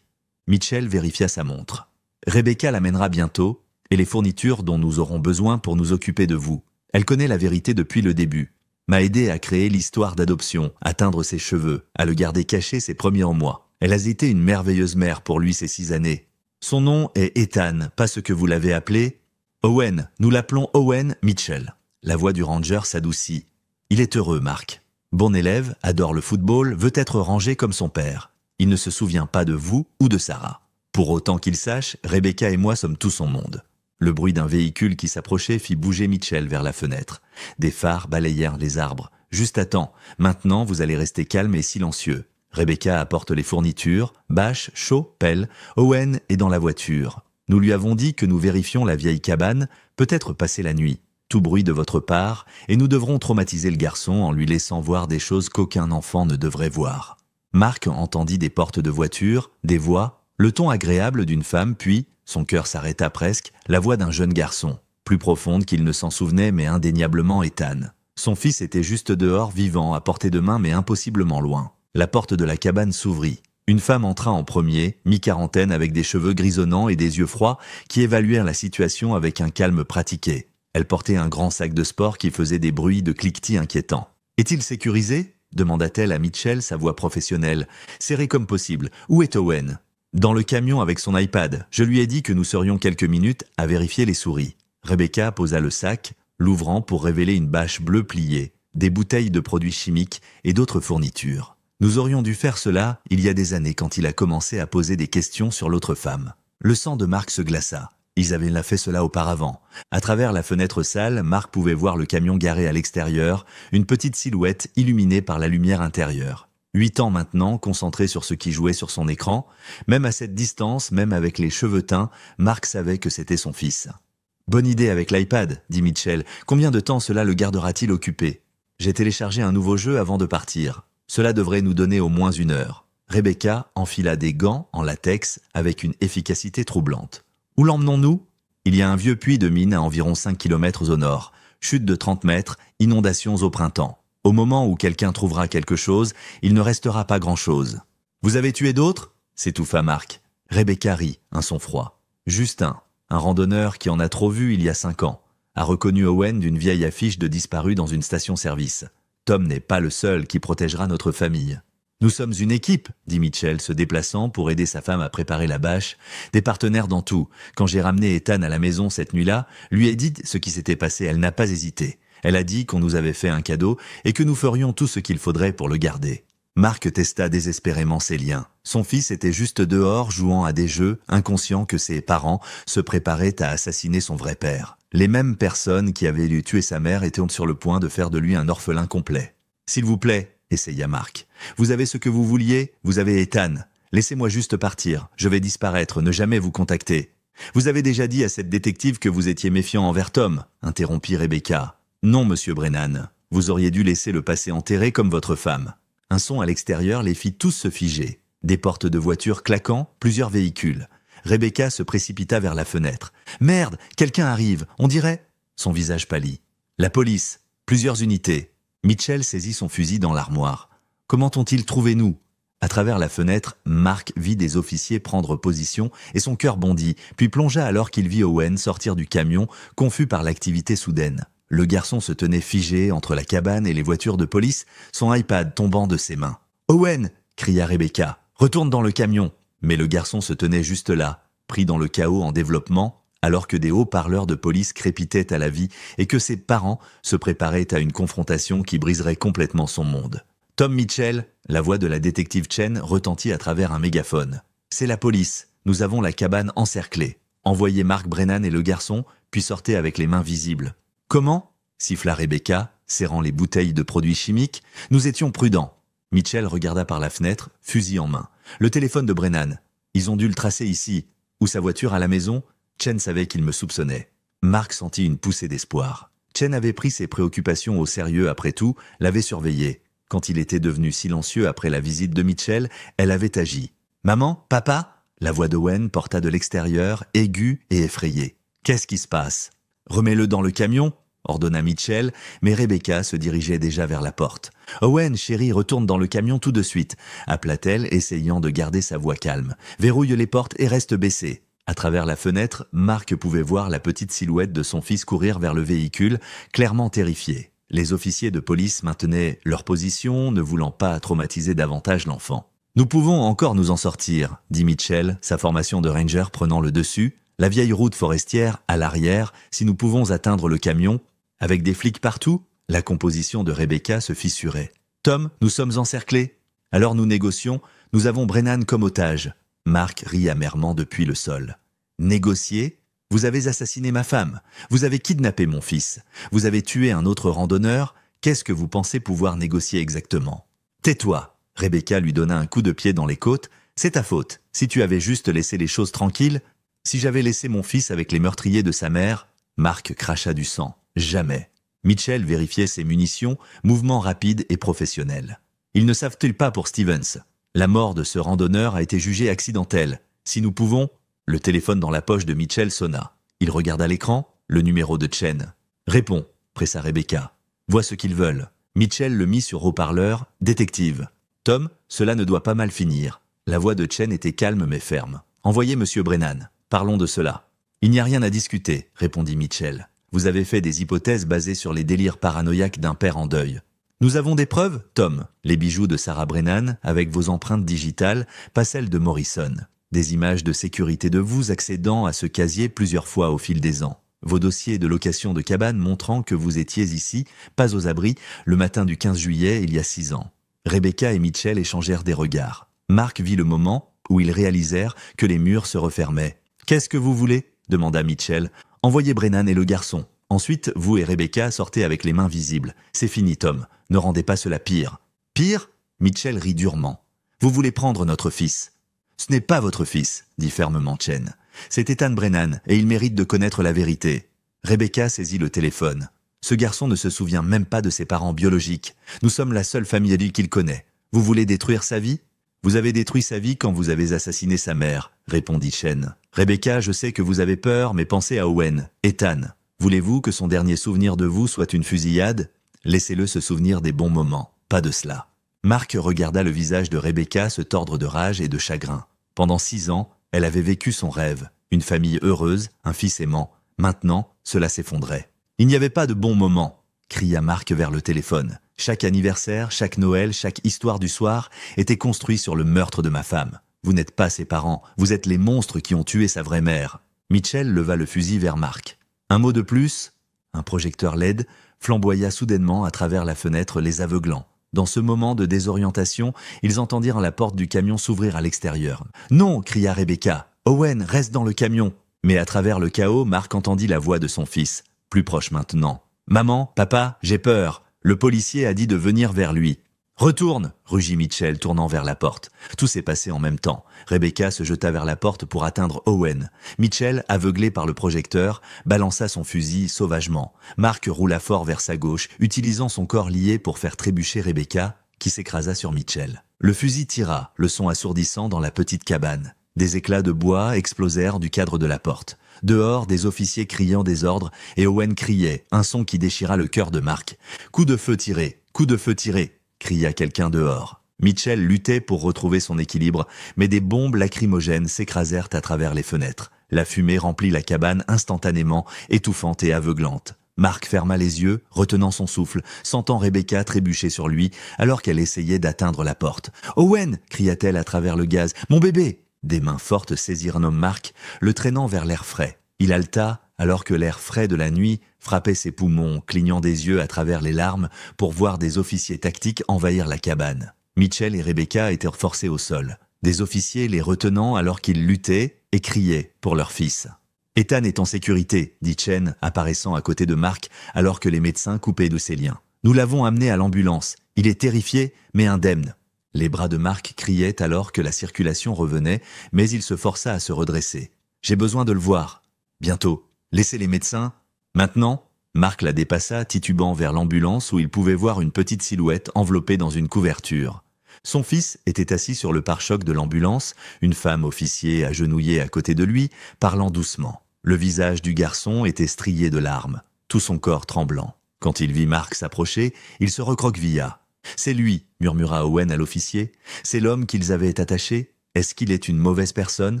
Mitchell vérifia sa montre. Rebecca l'amènera bientôt, et les fournitures dont nous aurons besoin pour nous occuper de vous. Elle connaît la vérité depuis le début. M'a aidé à créer l'histoire d'adoption, à teindre ses cheveux, à le garder caché ses premiers mois. Elle a été une merveilleuse mère pour lui ces 6 années. Son nom est Ethan, pas ce que vous l'avez appelé. Owen, nous l'appelons Owen Mitchell. La voix du ranger s'adoucit. Il est heureux, Mark. Bon élève, adore le football, veut être rangé comme son père. Il ne se souvient pas de vous ou de Sarah. Pour autant qu'il sache, Rebecca et moi sommes tout son monde. Le bruit d'un véhicule qui s'approchait fit bouger Mitchell vers la fenêtre. Des phares balayèrent les arbres. Juste à temps. Maintenant, vous allez rester calme et silencieux. Rebecca apporte les fournitures, bâche, chaud, pelle. Owen est dans la voiture. Nous lui avons dit que nous vérifions la vieille cabane, peut-être passer la nuit. Tout bruit de votre part, et nous devrons traumatiser le garçon en lui laissant voir des choses qu'aucun enfant ne devrait voir. Mark entendit des portes de voiture, des voix, le ton agréable d'une femme, puis, son cœur s'arrêta presque, la voix d'un jeune garçon, plus profonde qu'il ne s'en souvenait mais indéniablement Ethan. Son fils était juste dehors, vivant, à portée de main mais impossiblement loin. La porte de la cabane s'ouvrit. Une femme entra en premier, mi-quarantaine avec des cheveux grisonnants et des yeux froids qui évaluèrent la situation avec un calme pratiqué. Elle portait un grand sac de sport qui faisait des bruits de cliquetis inquiétants. « Est-il sécurisé ?» demanda-t-elle à Mitchell, sa voix professionnelle. « Serré comme possible. Où est Owen ?» « Dans le camion avec son iPad. Je lui ai dit que nous serions quelques minutes à vérifier les souris. » Rebecca posa le sac, l'ouvrant pour révéler une bâche bleue pliée, des bouteilles de produits chimiques et d'autres fournitures. Nous aurions dû faire cela il y a des années quand il a commencé à poser des questions sur l'autre femme. Le sang de Mark se glaça. Ils avaient fait cela auparavant. À travers la fenêtre sale, Mark pouvait voir le camion garé à l'extérieur, une petite silhouette illuminée par la lumière intérieure. 8 ans maintenant, concentré sur ce qui jouait sur son écran, même à cette distance, même avec les cheveux teints, Mark savait que c'était son fils. « Bonne idée avec l'iPad, dit Mitchell. Combien de temps cela le gardera-t-il occupé ? J'ai téléchargé un nouveau jeu avant de partir. Cela devrait nous donner au moins 1 heure. » Rebecca enfila des gants en latex avec une efficacité troublante. « Où l'emmenons-nous ? Il y a un vieux puits de mine à environ 5 km au nord. Chute de 30 mètres, inondations au printemps. Au moment où quelqu'un trouvera quelque chose, il ne restera pas grand-chose. « Vous avez tué d'autres » s'étouffa Mark. Rebecca rit, un son froid. Justin, un randonneur qui en a trop vu il y a 5 ans, a reconnu Owen d'une vieille affiche de disparu dans une station-service. Tom n'est pas le seul qui protégera notre famille. « Nous sommes une équipe, dit Mitchell, se déplaçant pour aider sa femme à préparer la bâche. Des partenaires dans tout. Quand j'ai ramené Ethan à la maison cette nuit-là, lui ai dit ce qui s'était passé, elle n'a pas hésité. Elle a dit qu'on nous avait fait un cadeau et que nous ferions tout ce qu'il faudrait pour le garder. » Mark testa désespérément ses liens. Son fils était juste dehors jouant à des jeux, inconscient que ses parents se préparaient à assassiner son vrai père. Les mêmes personnes qui avaient dû tuer sa mère étaient sur le point de faire de lui un orphelin complet. « S'il vous plaît, essaya Mark. Vous avez ce que vous vouliez, vous avez Ethan. Laissez-moi juste partir, je vais disparaître, ne jamais vous contacter. Vous avez déjà dit à cette détective que vous étiez méfiant envers Tom, interrompit Rebecca. Non, monsieur Brennan, vous auriez dû laisser le passé enterré comme votre femme. Un son à l'extérieur les fit tous se figer. Des portes de voiture claquant, plusieurs véhicules. Rebecca se précipita vers la fenêtre. « Merde, quelqu'un arrive, on dirait… » Son visage pâlit. « La police, plusieurs unités. » Mitchell saisit son fusil dans l'armoire. « Comment ont-ils trouvé nous ?» À travers la fenêtre, Mark vit des officiers prendre position et son cœur bondit, puis plongea alors qu'il vit Owen sortir du camion, confus par l'activité soudaine. Le garçon se tenait figé entre la cabane et les voitures de police, son iPad tombant de ses mains. « Owen !» cria Rebecca. « Retourne dans le camion !» Mais le garçon se tenait juste là, pris dans le chaos en développement, alors que des haut-parleurs de police crépitaient à la vie et que ses parents se préparaient à une confrontation qui briserait complètement son monde. « Tom Mitchell !» La voix de la détective Chen retentit à travers un mégaphone. « C'est la police. Nous avons la cabane encerclée. Envoyez Mark Brennan et le garçon, puis sortez avec les mains visibles. » « Comment ?» siffla Rebecca, serrant les bouteilles de produits chimiques. « Nous étions prudents. » Mitchell regarda par la fenêtre, fusil en main. « Le téléphone de Brennan. Ils ont dû le tracer ici. Ou sa voiture à la maison. » Chen savait qu'il me soupçonnait. Mark sentit une poussée d'espoir. Chen avait pris ses préoccupations au sérieux après tout, l'avait surveillé. Quand il était devenu silencieux après la visite de Mitchell, elle avait agi. « Maman, papa ?» La voix d'Owen porta de l'extérieur, aiguë et effrayée. « Qu'est-ce qui se passe ?»« Remets-le dans le camion ?» ordonna Mitchell, mais Rebecca se dirigeait déjà vers la porte. « Owen, chérie, retourne dans le camion tout de suite » appela-t-elle, essayant de garder sa voix calme. « Verrouille les portes et reste baissée. » À travers la fenêtre, Marc pouvait voir la petite silhouette de son fils courir vers le véhicule, clairement terrifié. Les officiers de police maintenaient leur position, ne voulant pas traumatiser davantage l'enfant. « Nous pouvons encore nous en sortir », dit Mitchell, sa formation de ranger prenant le dessus. « La vieille route forestière, à l'arrière, si nous pouvons atteindre le camion. Avec des flics partout ?» La composition de Rebecca se fissurait. « Tom, nous sommes encerclés. Alors nous négocions, nous avons Brennan comme otage. » Marc rit amèrement depuis le sol. « Négocier ? Vous avez assassiné ma femme. Vous avez kidnappé mon fils. Vous avez tué un autre randonneur. Qu'est-ce que vous pensez pouvoir négocier exactement ? Tais-toi !» Rebecca lui donna un coup de pied dans les côtes. « C'est ta faute. Si tu avais juste laissé les choses tranquilles, si j'avais laissé mon fils avec les meurtriers de sa mère… » Marc cracha du sang. « Jamais. » Mitchell vérifiait ses munitions, mouvement rapide et professionnel. « Ils ne savent-ils pas pour Stevens ? La mort de ce randonneur a été jugée accidentelle. Si nous pouvons… » Le téléphone dans la poche de Mitchell sonna. Il regarda l'écran, le numéro de Chen. « Réponds », pressa Rebecca. « Vois ce qu'ils veulent. » Mitchell le mit sur haut-parleur. « Détective. » « Tom, cela ne doit pas mal finir. » La voix de Chen était calme mais ferme. « Envoyez Monsieur Brennan. Parlons de cela. »« Il n'y a rien à discuter, » répondit Mitchell. « Vous avez fait des hypothèses basées sur les délires paranoïaques d'un père en deuil. »« Nous avons des preuves, Tom. » Les bijoux de Sarah Brennan, avec vos empreintes digitales, pas celles de Morrison. Des images de sécurité de vous accédant à ce casier plusieurs fois au fil des ans. Vos dossiers de location de cabane montrant que vous étiez ici, pas aux abris, le matin du 15 juillet il y a 6 ans. Rebecca et Mitchell échangèrent des regards. Marc vit le moment où ils réalisèrent que les murs se refermaient. « Qu'est-ce que vous voulez ?» demanda Mitchell. « Envoyez Brennan et le garçon. Ensuite, vous et Rebecca sortez avec les mains visibles. C'est fini, Tom. Ne rendez pas cela pire. »« Pire ?» Mitchell rit durement. « Vous voulez prendre notre fils. »« Ce n'est pas votre fils, » dit fermement Chen. « C'est Ethan Brennan et il mérite de connaître la vérité. » Rebecca saisit le téléphone. Ce garçon ne se souvient même pas de ses parents biologiques. Nous sommes la seule famille adulte qu'il connaît. Vous voulez détruire sa vie ? Vous avez détruit sa vie quand vous avez assassiné sa mère, répondit Chen. Rebecca, je sais que vous avez peur, mais pensez à Owen, Ethan. Voulez-vous que son dernier souvenir de vous soit une fusillade ? Laissez-le se souvenir des bons moments, pas de cela. Marc regarda le visage de Rebecca se tordre de rage et de chagrin. Pendant 6 ans, elle avait vécu son rêve. Une famille heureuse, un fils aimant. Maintenant, cela s'effondrait. « Il n'y avait pas de bons moments !» cria Marc vers le téléphone. « Chaque anniversaire, chaque Noël, chaque histoire du soir était construit sur le meurtre de ma femme. Vous n'êtes pas ses parents, vous êtes les monstres qui ont tué sa vraie mère. » Mitchell leva le fusil vers Marc. « Un mot de plus ?» Un projecteur LED flamboya soudainement à travers la fenêtre, les aveuglant. Dans ce moment de désorientation, ils entendirent la porte du camion s'ouvrir à l'extérieur. « Non !» cria Rebecca. « Owen, reste dans le camion !» Mais à travers le chaos, Marc entendit la voix de son fils. Plus proche maintenant. « Maman, papa, j'ai peur. Le policier a dit de venir vers lui. »« Retourne !» rugit Mitchell, tournant vers la porte. Tout s'est passé en même temps. Rebecca se jeta vers la porte pour atteindre Owen. Mitchell, aveuglé par le projecteur, balança son fusil sauvagement. Marc roula fort vers sa gauche, utilisant son corps lié pour faire trébucher Rebecca, qui s'écrasa sur Mitchell. Le fusil tira, le son assourdissant dans la petite cabane. Des éclats de bois explosèrent du cadre de la porte. Dehors, des officiers criant des ordres, et Owen criait, un son qui déchira le cœur de Marc. « Coup de feu tiré, coup de feu tiré !» cria quelqu'un dehors. Mitchell luttait pour retrouver son équilibre, mais des bombes lacrymogènes s'écrasèrent à travers les fenêtres. La fumée remplit la cabane instantanément, étouffante et aveuglante. Marc ferma les yeux, retenant son souffle, sentant Rebecca trébucher sur lui, alors qu'elle essayait d'atteindre la porte. « Owen !» cria-t-elle à travers le gaz. « Mon bébé !» Des mains fortes saisirent un homme Marc, le traînant vers l'air frais. Il haleta, alors que l'air frais de la nuit frappait ses poumons, clignant des yeux à travers les larmes pour voir des officiers tactiques envahir la cabane. Mitchell et Rebecca étaient forcés au sol, des officiers les retenant alors qu'ils luttaient et criaient pour leur fils. « Ethan est en sécurité, » dit Chen, apparaissant à côté de Marc alors que les médecins coupaient de ses liens. « Nous l'avons amené à l'ambulance. Il est terrifié, mais indemne. » Les bras de Marc criaient alors que la circulation revenait, mais il se força à se redresser. « J'ai besoin de le voir. »« Bientôt. Laissez les médecins. » Maintenant, Marc la dépassa, titubant vers l'ambulance où il pouvait voir une petite silhouette enveloppée dans une couverture. Son fils était assis sur le pare-choc de l'ambulance, une femme officier agenouillée à côté de lui, parlant doucement. Le visage du garçon était strié de larmes, tout son corps tremblant. Quand il vit Marc s'approcher, il se recroquevilla. « C'est lui !» murmura Owen à l'officier. « C'est l'homme qu'ils avaient attaché ? Est-ce qu'il est une mauvaise personne ?»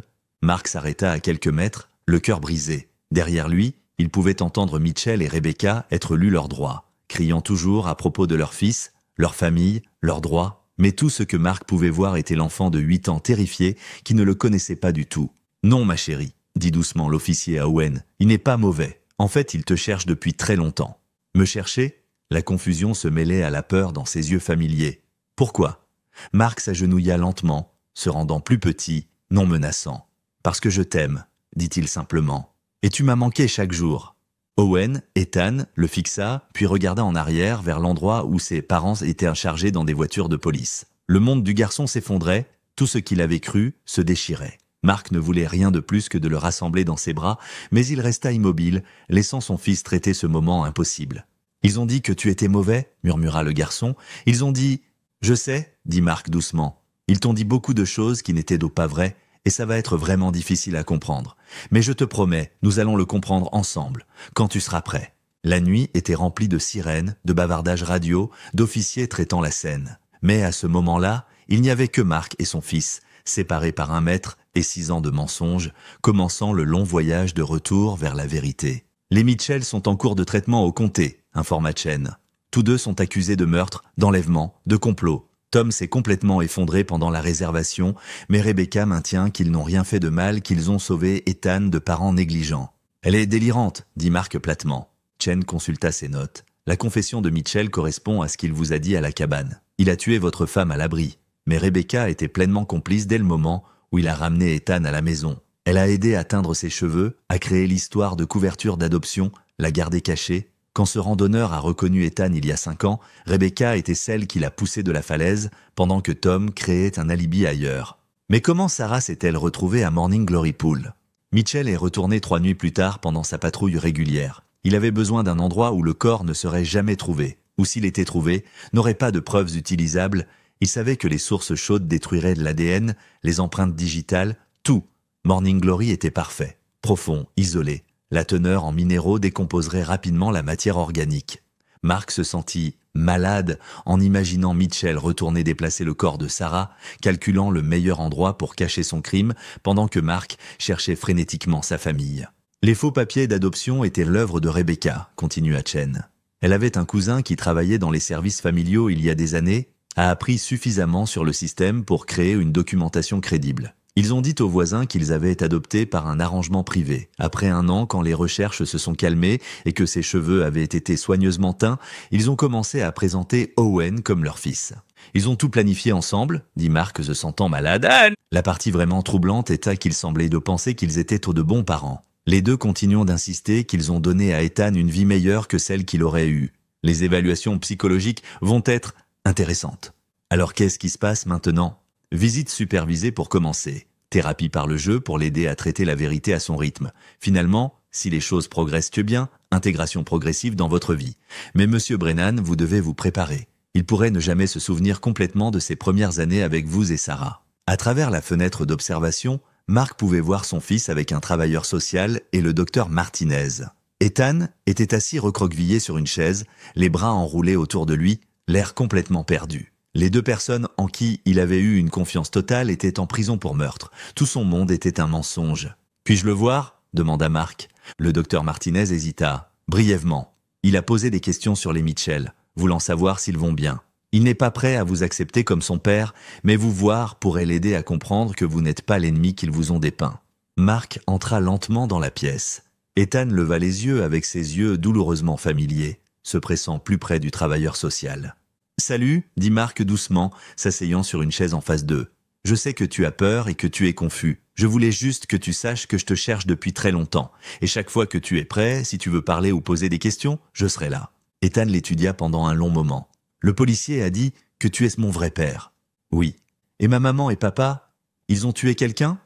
Mark s'arrêta à quelques mètres, le cœur brisé. Derrière lui, il pouvait entendre Mitchell et Rebecca être lus leurs droits, criant toujours à propos de leur fils, leur famille, leurs droits. Mais tout ce que Mark pouvait voir était l'enfant de 8 ans terrifié qui ne le connaissait pas du tout. « Non, ma chérie, » dit doucement l'officier à Owen, « il n'est pas mauvais. En fait, il te cherche depuis très longtemps. » Me chercher? La confusion se mêlait à la peur dans ses yeux familiers. Pourquoi? Mark s'agenouilla lentement, se rendant plus petit, non menaçant. « Parce que je t'aime, » dit-il simplement. « Et tu m'as manqué chaque jour. » Owen, Ethan, le fixa, puis regarda en arrière vers l'endroit où ses parents étaient chargés dans des voitures de police. Le monde du garçon s'effondrait, tout ce qu'il avait cru se déchirait. Mark ne voulait rien de plus que de le rassembler dans ses bras, mais il resta immobile, laissant son fils traiter ce moment impossible. « Ils ont dit que tu étais mauvais » murmura le garçon. « Ils ont dit… »« Je sais » dit Mark doucement. « Ils t'ont dit beaucoup de choses qui n'étaient donc pas vraies, et ça va être vraiment difficile à comprendre. Mais je te promets, nous allons le comprendre ensemble, quand tu seras prêt. » La nuit était remplie de sirènes, de bavardages radio, d'officiers traitant la scène. Mais à ce moment-là, il n'y avait que Mark et son fils, séparés par 1 mètre et 6 ans de mensonges, commençant le long voyage de retour vers la vérité. « Les Mitchell sont en cours de traitement au comté », informa Chen. « Tous 2 sont accusés de meurtre, d'enlèvement, de complot. Tom s'est complètement effondré pendant la réservation, mais Rebecca maintient qu'ils n'ont rien fait de mal, qu'ils ont sauvé Ethan de parents négligents. « Elle est délirante », dit Mark platement. Chen consulta ses notes. « La confession de Mitchell correspond à ce qu'il vous a dit à la cabane. Il a tué votre femme à l'abri. Mais Rebecca était pleinement complice dès le moment où il a ramené Ethan à la maison. Elle a aidé à teindre ses cheveux, à créer l'histoire de couverture d'adoption, la garder cachée. Quand ce randonneur a reconnu Ethan il y a 5 ans, Rebecca était celle qui l'a poussé de la falaise, pendant que Tom créait un alibi ailleurs. Mais comment Sarah s'est-elle retrouvée à Morning Glory Pool? Mitchell est retourné 3 nuits plus tard pendant sa patrouille régulière. Il avait besoin d'un endroit où le corps ne serait jamais trouvé, ou s'il était trouvé, n'aurait pas de preuves utilisables. Il savait que les sources chaudes détruiraient de l'ADN, les empreintes digitales, tout. Morning Glory était parfait, profond, isolé. La teneur en minéraux décomposerait rapidement la matière organique. Mark se sentit malade en imaginant Mitchell retourner déplacer le corps de Sarah, calculant le meilleur endroit pour cacher son crime, pendant que Mark cherchait frénétiquement sa famille. Les faux papiers d'adoption étaient l'œuvre de Rebecca, continua Chen. Elle avait un cousin qui travaillait dans les services familiaux il y a des années, a appris suffisamment sur le système pour créer une documentation crédible. Ils ont dit aux voisins qu'ils avaient été adoptés par un arrangement privé. Après 1 an, quand les recherches se sont calmées et que ses cheveux avaient été soigneusement teints, ils ont commencé à présenter Owen comme leur fils. Ils ont tout planifié ensemble, dit Mark se sentant malade. La partie vraiment troublante était qu'il semblait de penser qu'ils étaient de bons parents. Les 2 continuent d'insister qu'ils ont donné à Ethan une vie meilleure que celle qu'il aurait eue. Les évaluations psychologiques vont être intéressantes. Alors qu'est-ce qui se passe maintenant ? Visite supervisée pour commencer. Thérapie par le jeu pour l'aider à traiter la vérité à son rythme. Finalement, si les choses progressent bien, intégration progressive dans votre vie. Mais Monsieur Brennan, vous devez vous préparer. Il pourrait ne jamais se souvenir complètement de ses premières années avec vous et Sarah. À travers la fenêtre d'observation, Mark pouvait voir son fils avec un travailleur social et le docteur Martinez. Ethan était assis recroquevillé sur une chaise, les bras enroulés autour de lui, l'air complètement perdu. Les 2 personnes en qui il avait eu une confiance totale étaient en prison pour meurtre. Tout son monde était un mensonge. « Puis-je le voir ?» demanda Mark. Le docteur Martinez hésita, brièvement. Il a posé des questions sur les Mitchell, voulant savoir s'ils vont bien. Il n'est pas prêt à vous accepter comme son père, mais vous voir pourrait l'aider à comprendre que vous n'êtes pas l'ennemi qu'ils vous ont dépeint. Mark entra lentement dans la pièce. Ethan leva les yeux avec ses yeux douloureusement familiers, se pressant plus près du travailleur social. « Salut » dit Mark doucement, s'asseyant sur une chaise en face d'eux. « Je sais que tu as peur et que tu es confus. Je voulais juste que tu saches que je te cherche depuis très longtemps. Et chaque fois que tu es prêt, si tu veux parler ou poser des questions, je serai là. » Ethan l'étudia pendant un long moment. « Le policier a dit que tu es mon vrai père. »« Oui. »« Et ma maman et papa, ils ont tué quelqu'un ?»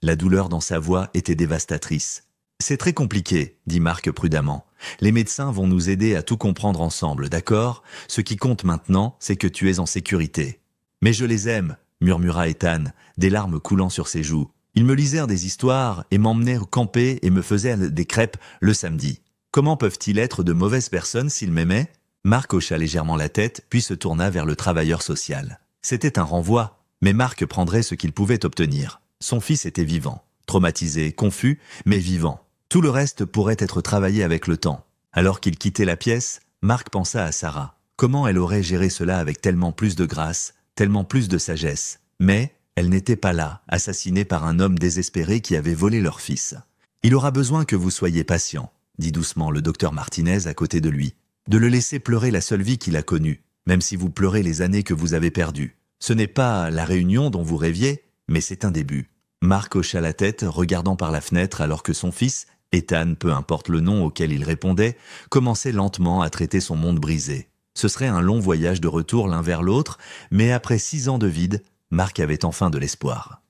La douleur dans sa voix était dévastatrice. « C'est très compliqué, » dit Mark prudemment. « Les médecins vont nous aider à tout comprendre ensemble, d'accord ? Ce qui compte maintenant, c'est que tu es en sécurité. »« Mais je les aime, » murmura Ethan, des larmes coulant sur ses joues. « Ils me lisèrent des histoires et m'emmenaient camper et me faisaient des crêpes le samedi. Comment peuvent-ils être de mauvaises personnes s'ils m'aimaient ?» Mark hocha légèrement la tête, puis se tourna vers le travailleur social. C'était un renvoi, mais Mark prendrait ce qu'il pouvait obtenir. Son fils était vivant, traumatisé, confus, mais vivant. Tout le reste pourrait être travaillé avec le temps. Alors qu'il quittait la pièce, Marc pensa à Sarah. Comment elle aurait géré cela avec tellement plus de grâce, tellement plus de sagesse. Mais elle n'était pas là, assassinée par un homme désespéré qui avait volé leur fils. Il aura besoin que vous soyez patient, dit doucement le docteur Martinez à côté de lui. De le laisser pleurer la seule vie qu'il a connue, même si vous pleurez les années que vous avez perdues. Ce n'est pas la réunion dont vous rêviez, mais c'est un début. Marc hocha la tête, regardant par la fenêtre alors que son fils, Ethan, peu importe le nom auquel il répondait, commençait lentement à traiter son monde brisé. Ce serait un long voyage de retour l'un vers l'autre, mais après 6 ans de vide, Marc avait enfin de l'espoir.